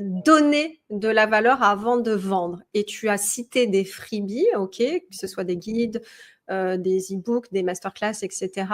A: donner de la valeur avant de vendre. Et tu as cité des freebies, ok, que ce soit des guides, des e-books, des masterclass, etc.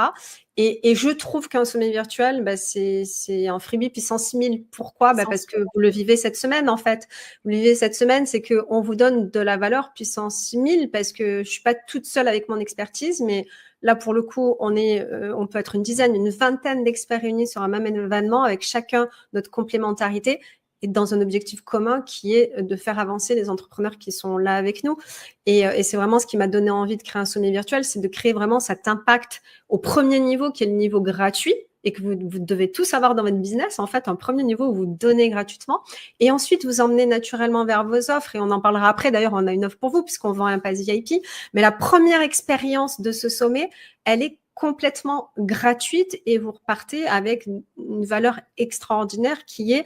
A: Et je trouve qu'un sommet virtuel, bah, c'est un freebie puissance 6000. Pourquoi? Bah, parce que vous le vivez cette semaine, en fait. Vous le vivez cette semaine, c'est qu'on vous donne de la valeur puissance 6000 parce que je suis pas toute seule avec mon expertise, mais là, pour le coup, on peut être une dizaine, une vingtaine d'experts réunis sur un même événement avec chacun notre complémentarité et dans un objectif commun qui est de faire avancer les entrepreneurs qui sont là avec nous. Et c'est vraiment ce qui m'a donné envie de créer un sommet virtuel, c'est de créer vraiment cet impact au premier niveau qui est le niveau gratuit. et que vous devez tous avoir dans votre business, en fait, un premier niveau où vous donnez gratuitement et ensuite vous emmenez naturellement vers vos offres et on en parlera après. D'ailleurs, on a une offre pour vous puisqu'on vend un pass VIP. Mais la première expérience de ce sommet, elle est complètement gratuite et vous repartez avec une valeur extraordinaire qui est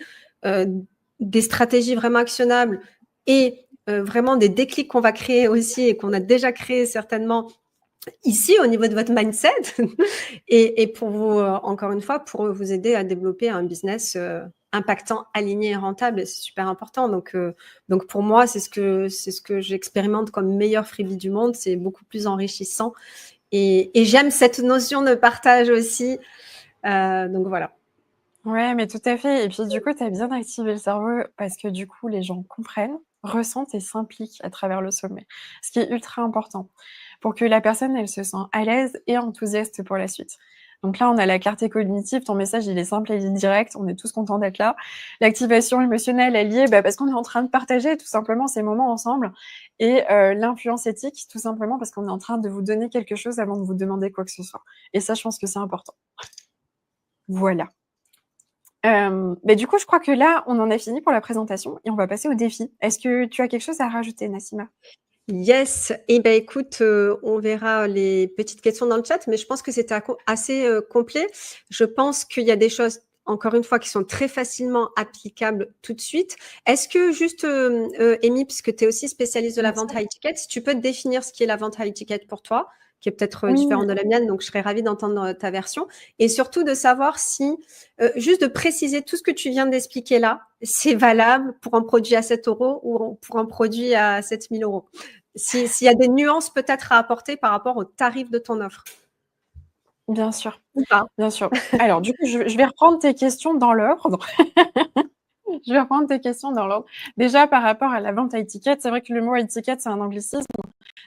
A: des stratégies vraiment actionnables et vraiment des déclics qu'on va créer aussi et qu'on a déjà créé certainement ici au niveau de votre mindset et pour vous, encore une fois, pour vous aider à développer un business impactant, aligné et rentable. C'est super important. Donc pour moi, c'est ce que j'expérimente comme meilleur freebie du monde. C'est beaucoup plus enrichissant et j'aime cette notion de partage aussi. Donc voilà.
B: Ouais, mais tout à fait. Et puis, du coup, tu as bien activé le cerveau parce que du coup, les gens comprennent, ressentent et s'impliquent à travers le sommet. Ce qui est ultra important pour que la personne, elle se sent à l'aise et enthousiaste pour la suite. Donc là, on a la clarté cognitive. Ton message, il est simple et direct. On est tous contents d'être là. L'activation émotionnelle, elle y est parce qu'on est en train de partager tout simplement ces moments ensemble. Et l'influence éthique, tout simplement parce qu'on est en train de vous donner quelque chose avant de vous demander quoi que ce soit. Et ça, je pense que c'est important. Voilà. Du coup, je crois que là, on en a fini pour la présentation et on va passer au défi. Est-ce que tu as quelque chose à rajouter, Nassima?
A: Yes, et ben écoute, on verra les petites questions dans le chat, mais je pense que c'était assez complet. Je pense qu'il y a des choses, encore une fois, qui sont très facilement applicables tout de suite. Est-ce que juste, Amy, puisque tu es aussi spécialiste de la vente high ticket, si tu peux te définir ce qui est la vente high ticket pour toi, qui est peut-être
B: Oui.
A: différente de la mienne, donc je serais ravie d'entendre ta version. Et surtout de savoir si, juste de préciser tout ce que tu viens d'expliquer là, c'est valable pour un produit à 7 € ou pour un produit à 7 000 €. S'il y a des nuances peut-être à apporter par rapport au tarif de ton offre.
B: Bien sûr,
A: Ou pas.
B: bien sûr. Alors du coup, je vais reprendre tes questions dans l'ordre. Je vais reprendre tes questions dans l'ordre. Déjà, par rapport à la vente à étiquette, c'est vrai que le mot étiquette, c'est un anglicisme.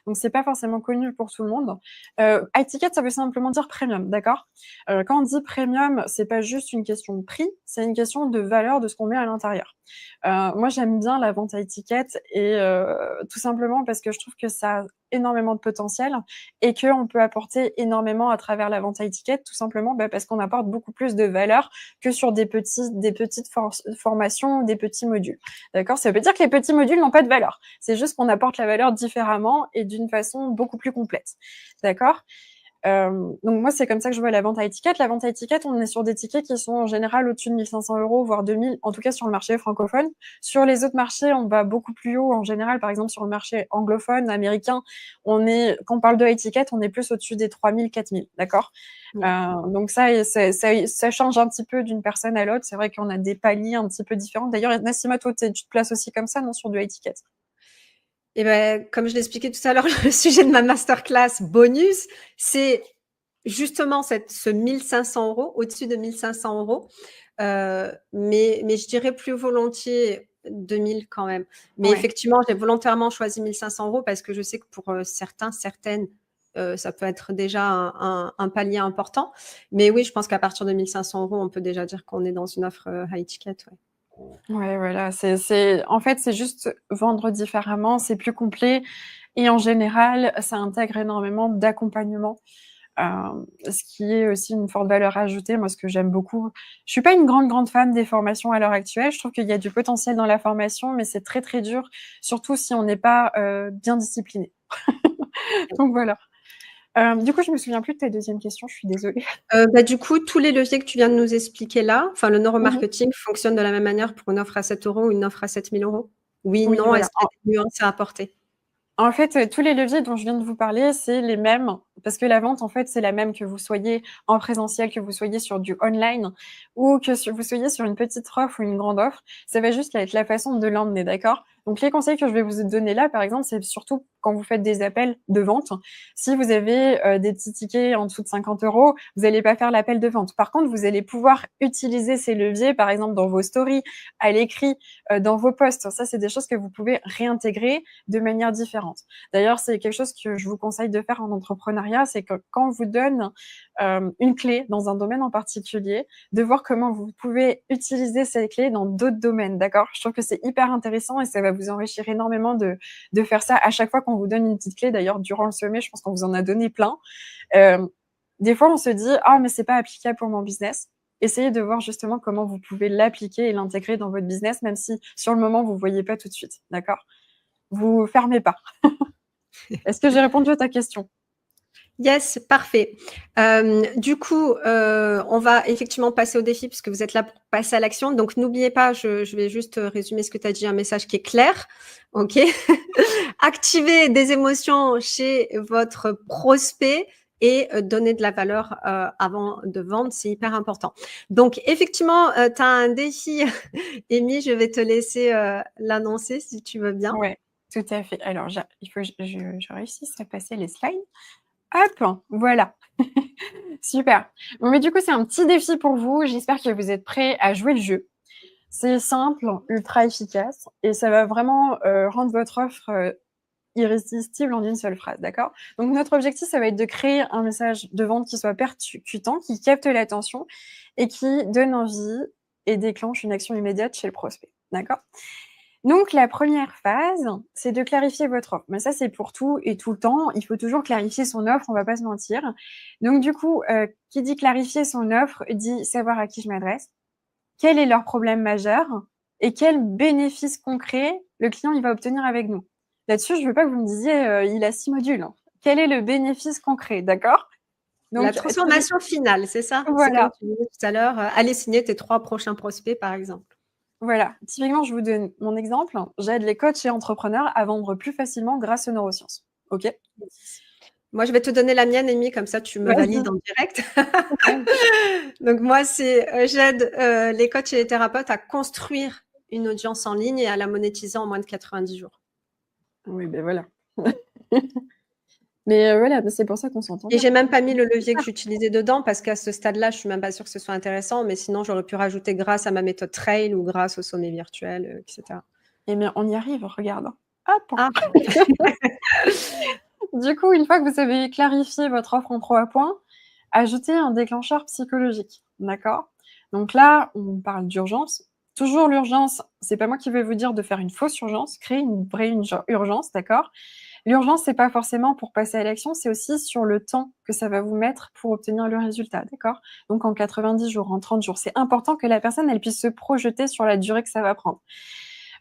B: Donc, c'est pas forcément connu pour tout le monde. High ticket, ça veut simplement dire premium, d'accord? Quand on dit premium, c'est pas juste une question de prix, c'est une question de valeur de ce qu'on met à l'intérieur. Moi, j'aime bien la vente à étiquette et tout simplement parce que je trouve que ça a énormément de potentiel et qu'on peut apporter énormément à travers la vente à étiquette, tout simplement parce qu'on apporte beaucoup plus de valeur que sur des petites formations ou des petits modules. D'accord? Ça veut pas dire que les petits modules n'ont pas de valeur. C'est juste qu'on apporte la valeur différemment et d'une façon beaucoup plus complète. D'accord? Donc moi, c'est comme ça que je vois la vente à étiquette. La vente à étiquette, on est sur des tickets qui sont en général au-dessus de 1 500 €, voire 2 000, en tout cas sur le marché francophone. Sur les autres marchés, on va beaucoup plus haut. En général, par exemple, sur le marché anglophone, américain, quand on parle de étiquette, on est plus au-dessus des 3 000, 4 000, d'accord? Donc ça change un petit peu d'une personne à l'autre. C'est vrai qu'on a des paliers un petit peu différents. D'ailleurs, Nassima, toi, tu te places aussi comme ça, non, sur du étiquette?
A: Et ben, comme je l'expliquais tout à l'heure, le sujet de ma masterclass bonus, c'est justement ce 1 500 €, au-dessus de 1 500 €. Mais je dirais plus volontiers 2 000 quand même. Mais
B: Ouais.
A: effectivement, j'ai volontairement choisi 1 500 € parce que je sais que pour certains, certaines, ça peut être déjà un palier important. Mais oui, je pense qu'à partir de 1 500 €, on peut déjà dire qu'on est dans une offre high ticket. Ouais.
B: Ouais, voilà, en fait, c'est juste vendre différemment, c'est plus complet et en général, ça intègre énormément d'accompagnement, ce qui est aussi une forte valeur ajoutée. Moi, ce que j'aime beaucoup, je suis pas une grande fan des formations à l'heure actuelle. Je trouve qu'il y a du potentiel dans la formation, mais c'est très, très dur, surtout si on n'est pas, bien discipliné. Donc voilà. Du coup, je me souviens plus de ta deuxième question, je suis désolée.
A: Du coup, tous les leviers que tu viens de nous expliquer là, enfin le
B: Mmh.
A: neuromarketing fonctionne de la même manière pour une offre à 7 € ou une offre à 7 000 €? Oui,
B: Oui,
A: non,
B: voilà.
A: est-ce qu'il y a des nuances à apporter?
B: En fait, tous les leviers dont je viens de vous parler, c'est les mêmes parce que la vente, en fait, c'est la même que vous soyez en présentiel, que vous soyez sur du online ou que vous soyez sur une petite offre ou une grande offre. Ça va juste être la façon de l'emmener, d'accord? Donc les conseils que je vais vous donner là, par exemple, c'est surtout quand vous faites des appels de vente. Si vous avez, des petits tickets en dessous de 50 €, vous allez pas faire l'appel de vente. Par contre, vous allez pouvoir utiliser ces leviers, par exemple, dans vos stories, à l'écrit, dans vos posts. Ça, c'est des choses que vous pouvez réintégrer de manière différente. D'ailleurs, c'est quelque chose que je vous conseille de faire en entrepreneuriat, c'est que quand on vous donne une clé dans un domaine en particulier, de voir comment vous pouvez utiliser cette clé dans d'autres domaines, d'accord? Je trouve que c'est hyper intéressant et ça va vous enrichir énormément de faire ça à chaque fois qu'on vous donne une petite clé. D'ailleurs, durant le sommet, je pense qu'on vous en a donné plein. Des fois, on se dit « Ah, mais c'est pas applicable pour mon business ». Essayez de voir justement comment vous pouvez l'appliquer et l'intégrer dans votre business, même si sur le moment, vous ne voyez pas tout de suite. D'accord? Vous fermez pas. Est-ce que j'ai répondu à ta question?
A: Yes, parfait. Du coup, on va effectivement passer au défi puisque vous êtes là pour passer à l'action. Donc, n'oubliez pas, je vais juste résumer ce que tu as dit, un message qui est clair. OK? Activer des émotions chez votre prospect et donner de la valeur avant de vendre, c'est hyper important. Donc, effectivement, tu as un défi, Amy, je vais te laisser l'annoncer si tu veux bien.
B: Ouais, tout à fait. Alors, il faut que je réussisse à passer les slides. Hop, voilà. Super. Bon, mais du coup, c'est un petit défi pour vous. J'espère que vous êtes prêts à jouer le jeu. C'est simple, ultra efficace et ça va vraiment rendre votre offre irrésistible en une seule phrase, d'accord? Donc, notre objectif, ça va être de créer un message de vente qui soit percutant, qui capte l'attention et qui donne envie et déclenche une action immédiate chez le prospect, d'accord? Donc, la première phase, c'est de clarifier votre offre. Mais ça, c'est pour tout et tout le temps. Il faut toujours clarifier son offre, on va pas se mentir. Donc, du coup, qui dit clarifier son offre, dit savoir à qui je m'adresse, quel est leur problème majeur et quel bénéfice concret le client il va obtenir avec nous. Là-dessus, je veux pas que vous me disiez, il a 6 modules. Quel est le bénéfice concret, d'accord?
A: La
B: Donc,
A: transformation finale, c'est ça? C'est comme
B: voilà.
A: tu disais tout à l'heure, aller signer tes 3 prochains prospects, par exemple.
B: Voilà, typiquement, je vous donne mon exemple. J'aide les coachs et entrepreneurs à vendre plus facilement grâce aux neurosciences. OK?
A: Moi, je vais te donner la mienne, Amy, comme ça tu me
B: Vas-y.
A: valides en direct.
B: OK.
A: Donc moi, c'est j'aide les coachs et les thérapeutes à construire une audience en ligne et à la monétiser en moins de 90 jours.
B: Oui, ben voilà. Mais voilà, c'est pour ça qu'on s'entend
A: Et
B: bien.
A: j'ai même pas mis le levier que j'utilisais dedans parce qu'à ce stade-là, je suis même pas sûre que ce soit intéressant, mais sinon j'aurais pu rajouter grâce à ma méthode Trail ou grâce au sommet virtuel, etc.
B: Eh bien, on y arrive, regarde. Hop!
A: Ah,
B: Du coup, une fois que vous avez clarifié votre offre en 3 points, ajoutez un déclencheur psychologique, d'accord? Donc là, on parle d'urgence. Toujours l'urgence, c'est pas moi qui vais vous dire de faire une fausse urgence, créer une vraie urgence, d'accord? L'urgence, c'est pas forcément pour passer à l'action, c'est aussi sur le temps que ça va vous mettre pour obtenir le résultat, d'accord? Donc en 90 jours, en 30 jours, c'est important que la personne, elle puisse se projeter sur la durée que ça va prendre.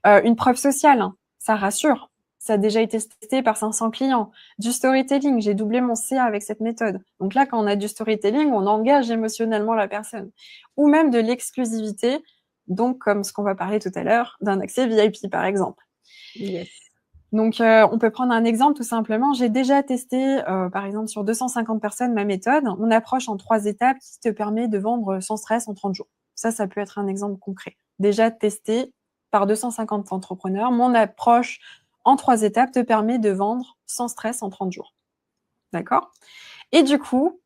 B: Une preuve sociale, hein, ça rassure. Ça a déjà été testé par 500 clients. Du storytelling, j'ai doublé mon CA avec cette méthode. Donc là, quand on a du storytelling, on engage émotionnellement la personne. Ou même de l'exclusivité, donc comme ce qu'on va parler tout à l'heure, d'un accès VIP par exemple.
A: yes.
B: Donc, on peut prendre un exemple tout simplement. J'ai déjà testé, par exemple, sur 250 personnes ma méthode. On approche en 3 étapes qui te permet de vendre sans stress en 30 jours. Ça peut être un exemple concret. Déjà testé par 250 entrepreneurs, mon approche en 3 étapes te permet de vendre sans stress en 30 jours. D'accord? Et du coup,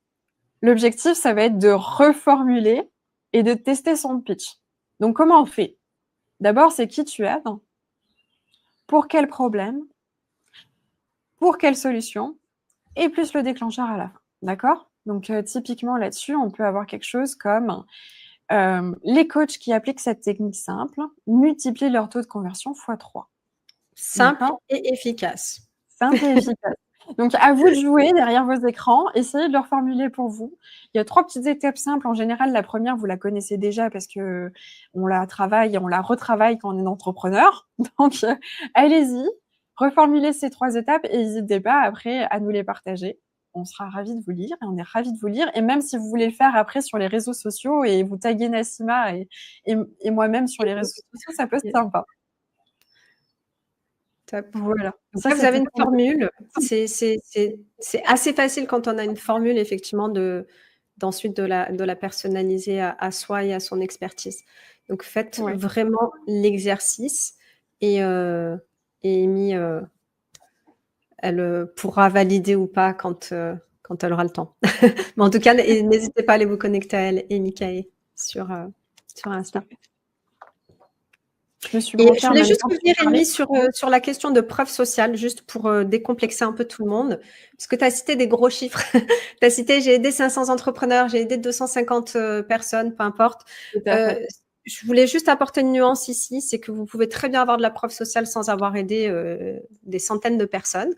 B: l'objectif, ça va être de reformuler et de tester son pitch. Donc, comment on fait? D'abord, c'est qui tu aides, pour quel problème, pour quelle solution, et plus le déclencheur à la fin. D'accord? Donc, typiquement là-dessus, on peut avoir quelque chose comme les coachs qui appliquent cette technique simple multiplient leur taux de conversion x 3.
A: Simple
B: D'accord?
A: et efficace.
B: Simple et efficace. Donc, à vous de jouer derrière vos écrans. Essayez de le reformuler pour vous. Il y a 3 petites étapes simples. En général, la première, vous la connaissez déjà parce que on la travaille et on la retravaille quand on est entrepreneur. Donc, allez-y, reformulez ces 3 étapes et n'hésitez pas après à nous les partager. On sera ravis de vous lire et on est ravis de vous lire. Et même si vous voulez le faire après sur les réseaux sociaux et vous taguer Nassima et moi-même sur les réseaux sociaux, ça peut être sympa.
A: Top.
B: Voilà.
A: Donc
B: Ça,
A: là, vous avez
B: c'était
A: une formule. C'est assez facile quand on a une formule, effectivement, d'ensuite de la personnaliser à soi et à son expertise. Donc, faites
B: ouais.
A: vraiment l'exercice et Amy, elle pourra valider ou pas quand elle aura le temps. Mais en tout cas, n'hésitez pas à aller vous connecter à elle et Mikaë sur Insta.
B: Je me suis
A: Et
B: branchée
A: je
B: en
A: voulais
B: même
A: juste
B: temps pour
A: revenir,
B: parler.
A: Amy, sur la question de preuve sociale, juste pour décomplexer un peu tout le monde. Parce que tu as cité des gros chiffres. Tu as cité, j'ai aidé 500 entrepreneurs, j'ai aidé 250 personnes, peu importe.
B: Tout à fait.
A: Je voulais juste apporter une nuance ici, c'est que vous pouvez très bien avoir de la preuve sociale sans avoir aidé des centaines de personnes.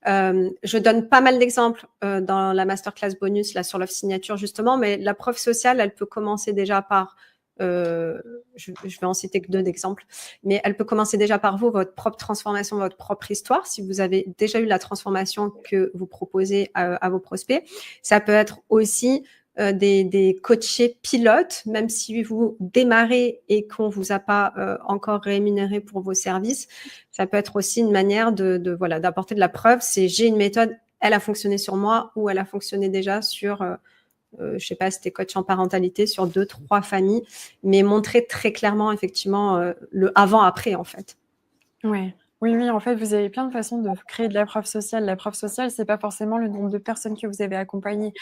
A: Je donne pas mal d'exemples dans la masterclass bonus là sur l'offre signature justement, mais la preuve sociale, elle peut commencer déjà par je vais en citer que 2 d'exemples, mais elle peut commencer déjà par vous, votre propre transformation, votre propre histoire, si vous avez déjà eu la transformation que vous proposez à vos prospects. Ça peut être aussi des coachés pilotes, même si vous démarrez et qu'on vous a pas encore rémunéré pour vos services. Ça peut être aussi une manière voilà, d'apporter de la preuve. C'est j'ai une méthode, elle a fonctionné sur moi ou elle a fonctionné déjà sur je sais pas, c'était coach en parentalité sur 2, 3 familles, mais montrer très clairement effectivement le avant-après en fait.
B: Ouais. Oui, oui, en fait, vous avez plein de façons de créer de la preuve sociale. La preuve sociale, c'est pas forcément le nombre de personnes que vous avez accompagnées.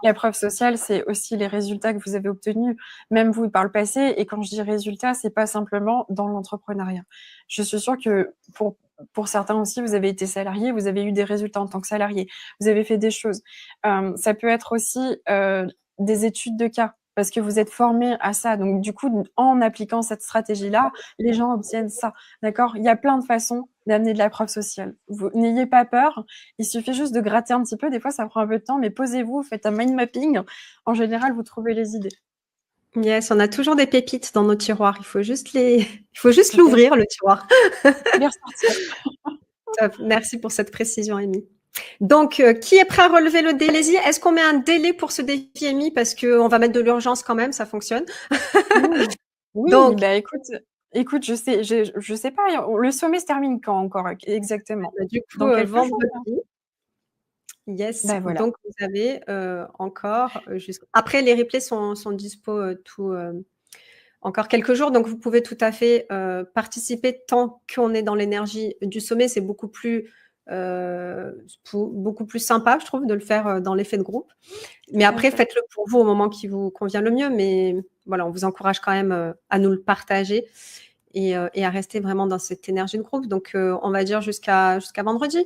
B: La preuve sociale, c'est aussi les résultats que vous avez obtenus, même vous par le passé. Et quand je dis résultats, c'est pas simplement dans l'entrepreneuriat. Je suis sûre que pour certains aussi, vous avez été salarié, vous avez eu des résultats en tant que salarié, vous avez fait des choses. Ça peut être aussi des études de cas, parce que vous êtes formé à ça. Donc, du coup, en appliquant cette stratégie-là, les gens obtiennent ça. D'accord? Il y a plein de façons d'amener de la preuve sociale. Vous n'ayez pas peur. Il suffit juste de gratter un petit peu. Des fois, ça prend un peu de temps, mais posez-vous, faites un mind mapping. En général, vous trouvez les idées.
A: Yes, on a toujours des pépites dans nos tiroirs. Il faut juste il faut juste
B: Tout à fait.
A: l'ouvrir, le tiroir.
B: Les ressortir.
A: Top. Merci pour cette précision, Amy. Donc, qui est prêt à relever le défi? Est-ce qu'on met un délai pour ce défi, Amy? Parce qu'on va mettre de l'urgence quand même, ça fonctionne.
B: Oui, oui,
A: Donc,
B: bah écoute, je sais pas, le sommet se termine quand encore exactement?
A: du coup,
B: Dans quelques jours, là?
A: vendredi. Yes,
B: Bah voilà.
A: donc vous avez encore après les replays sont dispo encore quelques jours, donc vous pouvez tout à fait participer tant qu'on est dans l'énergie du sommet. C'est beaucoup plus sympa, je trouve, de le faire dans l'effet de groupe. Mais
B: Tout à
A: après,
B: fait.
A: faites-le pour vous au moment qui vous convient le mieux. Mais voilà, on vous encourage quand même à nous le partager et à rester vraiment dans cette énergie de groupe. Donc, on va dire jusqu'à vendredi.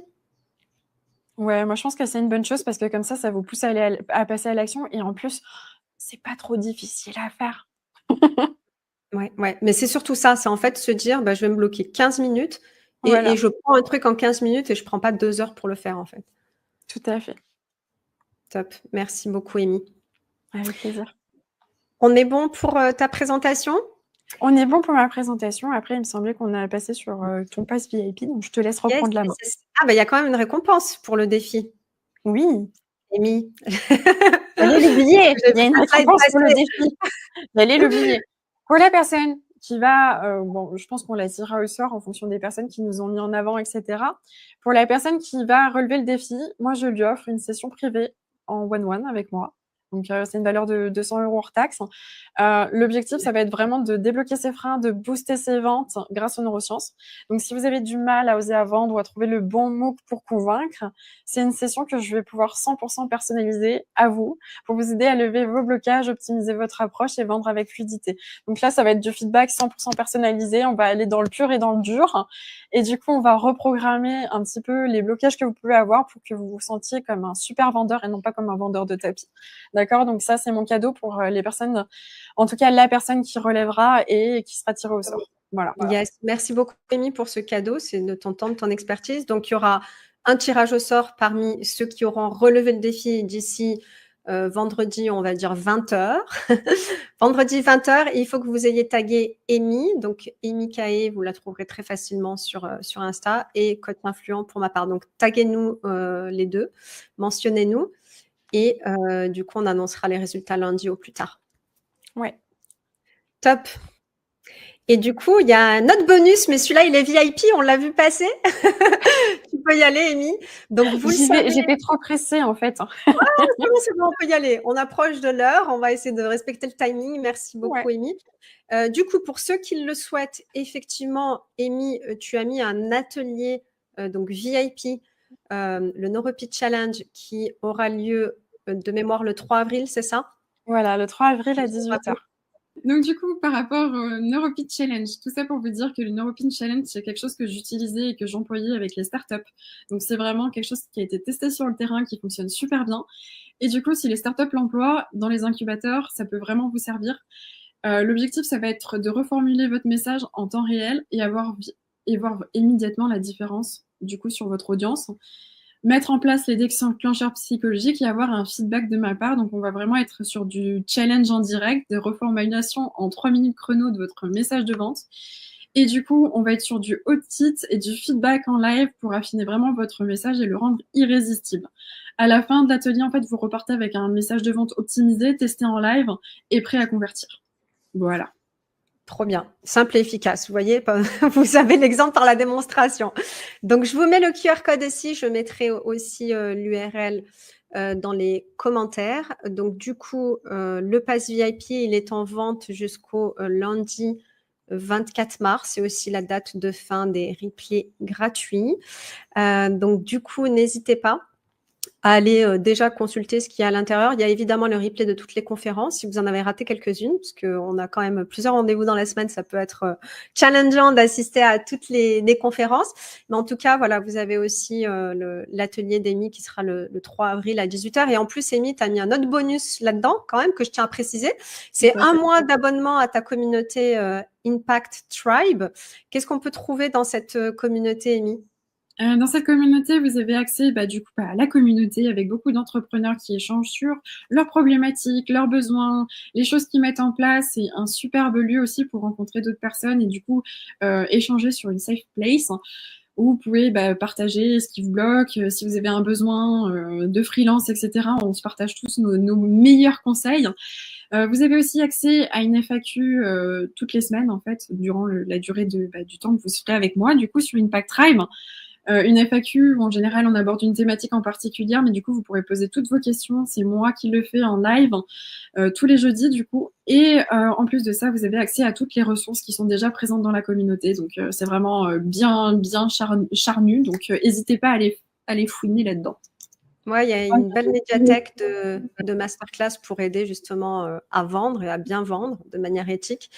B: Ouais, moi je pense que c'est une bonne chose parce que comme ça vous pousse à aller à passer à l'action et en plus, c'est pas trop difficile à faire.
A: Ouais, ouais. Mais c'est surtout ça, c'est en fait se dire, bah, je vais me bloquer 15 minutes et
B: Voilà,
A: je prends un truc en 15 minutes et je prends pas 2 heures pour le faire, en fait.
B: tout à fait.
A: Top. Merci beaucoup, Amy.
B: Avec plaisir.
A: On est bon pour ta présentation?
B: On est bon pour ma présentation. Après, il me semblait qu'on a passé sur, ton pass VIP, donc je te laisse
A: Yes,
B: reprendre la main.
A: ah, bah, il y a quand même une récompense pour le défi,
B: Oui,
A: Amy.
B: fallait l'oublier,
A: J'ai
B: il y a
A: vu
B: une
A: ton slide
B: récompense pour le
A: passer.
B: défi. Fallait l'oublier. Pour la personne qui va, bon, je pense qu'on la tirera au sort en fonction des personnes qui nous ont mis en avant et cetera. Pour la personne qui va relever le défi, moi, je lui offre une session privée en one-one avec moi. Donc, c'est une valeur de 200 € hors taxe. L'objectif, ça va être vraiment de débloquer ses freins, de booster ses ventes grâce aux neurosciences. Donc, si vous avez du mal à oser à vendre ou à trouver le bon mot pour convaincre, c'est une session que je vais pouvoir 100% personnaliser à vous pour vous aider à lever vos blocages, optimiser votre approche et vendre avec fluidité. Donc là, ça va être du feedback 100% personnalisé. On va aller dans le pur et dans le dur. Et du coup, on va reprogrammer un petit peu les blocages que vous pouvez avoir pour que vous vous sentiez comme un super vendeur et non pas comme un vendeur de tapis. D'accord? Donc ça, c'est mon cadeau pour les personnes, en tout cas, la personne qui relèvera et qui sera tirée au sort. Voilà.
A: Yes, merci beaucoup, Amy, pour ce cadeau. C'est de ton temps, de ton expertise. Donc, il y aura un tirage au sort parmi ceux qui auront relevé le défi d'ici vendredi, on va dire 20h. Vendredi 20h, il faut que vous ayez tagué Amy. Donc, Amy Kaé, vous la trouverez très facilement sur Insta et Coach Influent pour ma part. Donc, taguez-nous les deux, mentionnez-nous et du coup, on annoncera les résultats lundi au plus tard.
B: Ouais.
A: Top. Et du coup, il y a un autre bonus, mais celui-là, il est VIP, on l'a vu passer. Tu peux y aller, Amy. Donc, vous le savez.
B: J'étais trop pressée, en fait.
A: C'est bon, on peut y aller. On approche de l'heure. On va essayer de respecter le timing. Merci beaucoup,
B: Ouais.
A: Amy. Du coup, pour ceux qui le souhaitent, effectivement, Amy, tu as mis un atelier donc VIP, le NeuroPitch Challenge, qui aura lieu de mémoire le 3 avril, c'est ça?
B: Voilà, le 3 avril à 18h.
C: Donc du coup, par rapport au NeuroPitch Challenge, tout ça pour vous dire que le NeuroPitch Challenge, c'est quelque chose que j'utilisais et que j'employais avec les startups. Donc c'est vraiment quelque chose qui a été testé sur le terrain, qui fonctionne super bien. Et du coup, si les startups l'emploient dans les incubateurs, ça peut vraiment vous servir. L'objectif, ça va être de reformuler votre message en temps réel et voir immédiatement la différence du coup sur votre audience. mettre en place les déclencheurs psychologiques et avoir un feedback de ma part. Donc, on va vraiment être sur du challenge en direct, de reformulation en 3 minutes chrono de votre message de vente. Et du coup, on va être sur du hot titre et du feedback en live pour affiner vraiment votre message et le rendre irrésistible. À la fin de l'atelier, en fait, vous repartez avec un message de vente optimisé, testé en live et prêt à convertir. Voilà.
A: Trop bien, simple et efficace. Vous voyez, vous avez l'exemple par la démonstration. Donc, je vous mets le QR code ici. Je mettrai aussi l'URL dans les commentaires. Donc, du coup, le pass VIP, il est en vente jusqu'au lundi 24 mars. C'est aussi la date de fin des replays gratuits. Donc, du coup, n'hésitez pas à aller déjà consulter ce qu'il y a à l'intérieur. Il y a évidemment le replay de toutes les conférences, si vous en avez raté quelques-unes, parce qu'on a quand même plusieurs rendez-vous dans la semaine, ça peut être challengeant d'assister à toutes les conférences. Mais en tout cas, voilà, vous avez aussi l'atelier d'Amy qui sera le 3 avril à 18h. Et en plus, Amy, tu as mis un autre bonus là-dedans, quand même, que je tiens à préciser. C'est un mois d'abonnement à ta communauté Impact Tribe. Qu'est-ce qu'on peut trouver dans cette communauté, Amy ?
C: Dans cette communauté, vous avez accès du coup à la communauté avec beaucoup d'entrepreneurs qui échangent sur leurs problématiques, leurs besoins, les choses qu'ils mettent en place. C'est un superbe lieu aussi pour rencontrer d'autres personnes et du coup échanger sur une safe place où vous pouvez partager ce qui vous bloque, si vous avez un besoin de freelance, etc. On se partage tous nos meilleurs conseils. Vous avez aussi accès à une FAQ toutes les semaines en fait durant la durée du temps que vous serez avec moi, du coup sur Impact Tribe. Une FAQ où en général on aborde une thématique en particulier, mais du coup vous pourrez poser toutes vos questions. C'est moi qui le fais en live tous les jeudis du coup. Et en plus de ça, vous avez accès à toutes les ressources qui sont déjà présentes dans la communauté. Donc c'est vraiment bien charnu. Donc n'hésitez pas à aller fouiner là-dedans.
A: Ouais, il y a une belle médiathèque de masterclass pour aider justement à vendre et à bien vendre de manière éthique.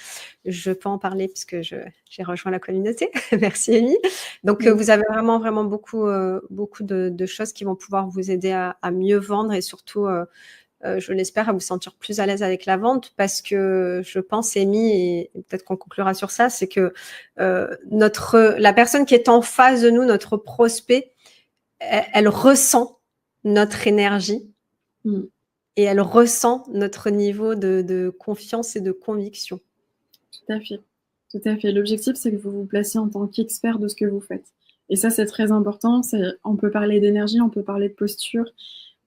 A: Je peux en parler puisque j'ai rejoint la communauté. Merci Amy. Donc vous avez vraiment beaucoup de choses qui vont pouvoir vous aider à mieux vendre et surtout, je l'espère, à vous sentir plus à l'aise avec la vente parce que je pense, Amy, et peut-être qu'on conclura sur ça, c'est que la personne qui est en face de nous, notre prospect, elle ressent notre énergie et elle ressent notre niveau de confiance et de conviction.
C: Tout à fait. Tout à fait. L'objectif, c'est que vous vous placiez en tant qu'expert de ce que vous faites. Et ça, c'est très important. On peut parler d'énergie, on peut parler de posture.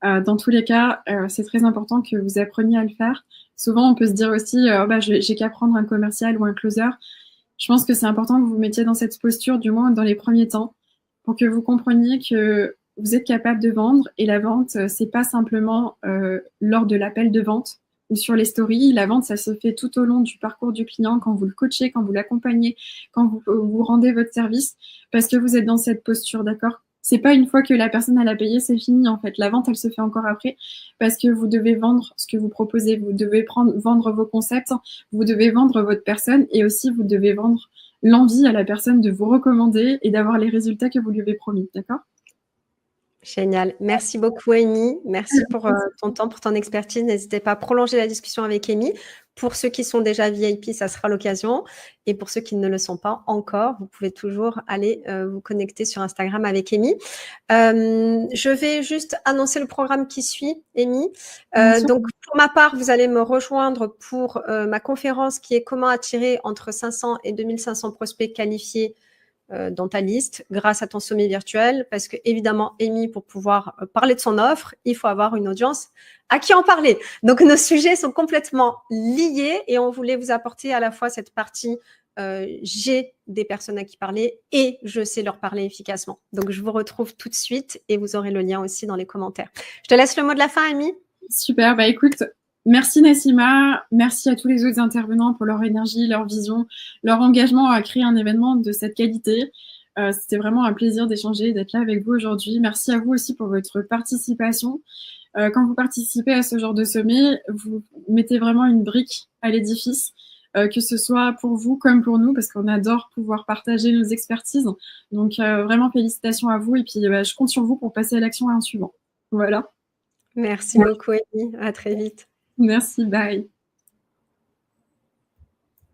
C: Dans tous les cas, c'est très important que vous appreniez à le faire. Souvent, on peut se dire aussi, j'ai qu'à prendre un commercial ou un closer. Je pense que c'est important que vous vous mettiez dans cette posture, du moins dans les premiers temps, pour que vous compreniez que vous êtes capable de vendre et la vente, c'est pas simplement lors de l'appel de vente ou sur les stories. La vente, ça se fait tout au long du parcours du client, quand vous le coachez, quand vous l'accompagnez, quand vous rendez votre service, parce que vous êtes dans cette posture, d'accord ? C'est pas une fois que la personne elle a payé, c'est fini en fait. La vente, elle se fait encore après parce que vous devez vendre ce que vous proposez, vous devez vendre vos concepts, vous devez vendre votre personne et aussi vous devez vendre l'envie à la personne de vous recommander et d'avoir les résultats que vous lui avez promis, d'accord ?
A: Génial. Merci beaucoup, Amy. Merci pour ton temps, pour ton expertise. N'hésitez pas à prolonger la discussion avec Amy. Pour ceux qui sont déjà VIP, ça sera l'occasion. Et pour ceux qui ne le sont pas encore, vous pouvez toujours aller vous connecter sur Instagram avec Amy. Je vais juste annoncer le programme qui suit, Amy. Donc, pour ma part, vous allez me rejoindre pour ma conférence qui est comment attirer entre 500 et 2500 prospects qualifiés dans ta liste grâce à ton sommet virtuel parce que évidemment Amy, pour pouvoir parler de son offre, il faut avoir une audience à qui en parler. Donc nos sujets sont complètement liés et on voulait vous apporter à la fois cette partie j'ai des personnes à qui parler et je sais leur parler efficacement. Donc je vous retrouve tout de suite et vous aurez le lien aussi dans les commentaires. Je te laisse le mot de la fin, Amy.
C: Super, écoute, merci Nassima, merci à tous les autres intervenants pour leur énergie, leur vision, leur engagement à créer un événement de cette qualité. C'était vraiment un plaisir d'échanger, d'être là avec vous aujourd'hui. Merci à vous aussi pour votre participation. Quand vous participez à ce genre de sommet, vous mettez vraiment une brique à l'édifice, que ce soit pour vous comme pour nous, parce qu'on adore pouvoir partager nos expertises. Donc vraiment félicitations à vous et puis je compte sur vous pour passer à l'action et en suivant. Voilà.
A: Merci beaucoup, Amy. À très vite.
C: Merci, bye.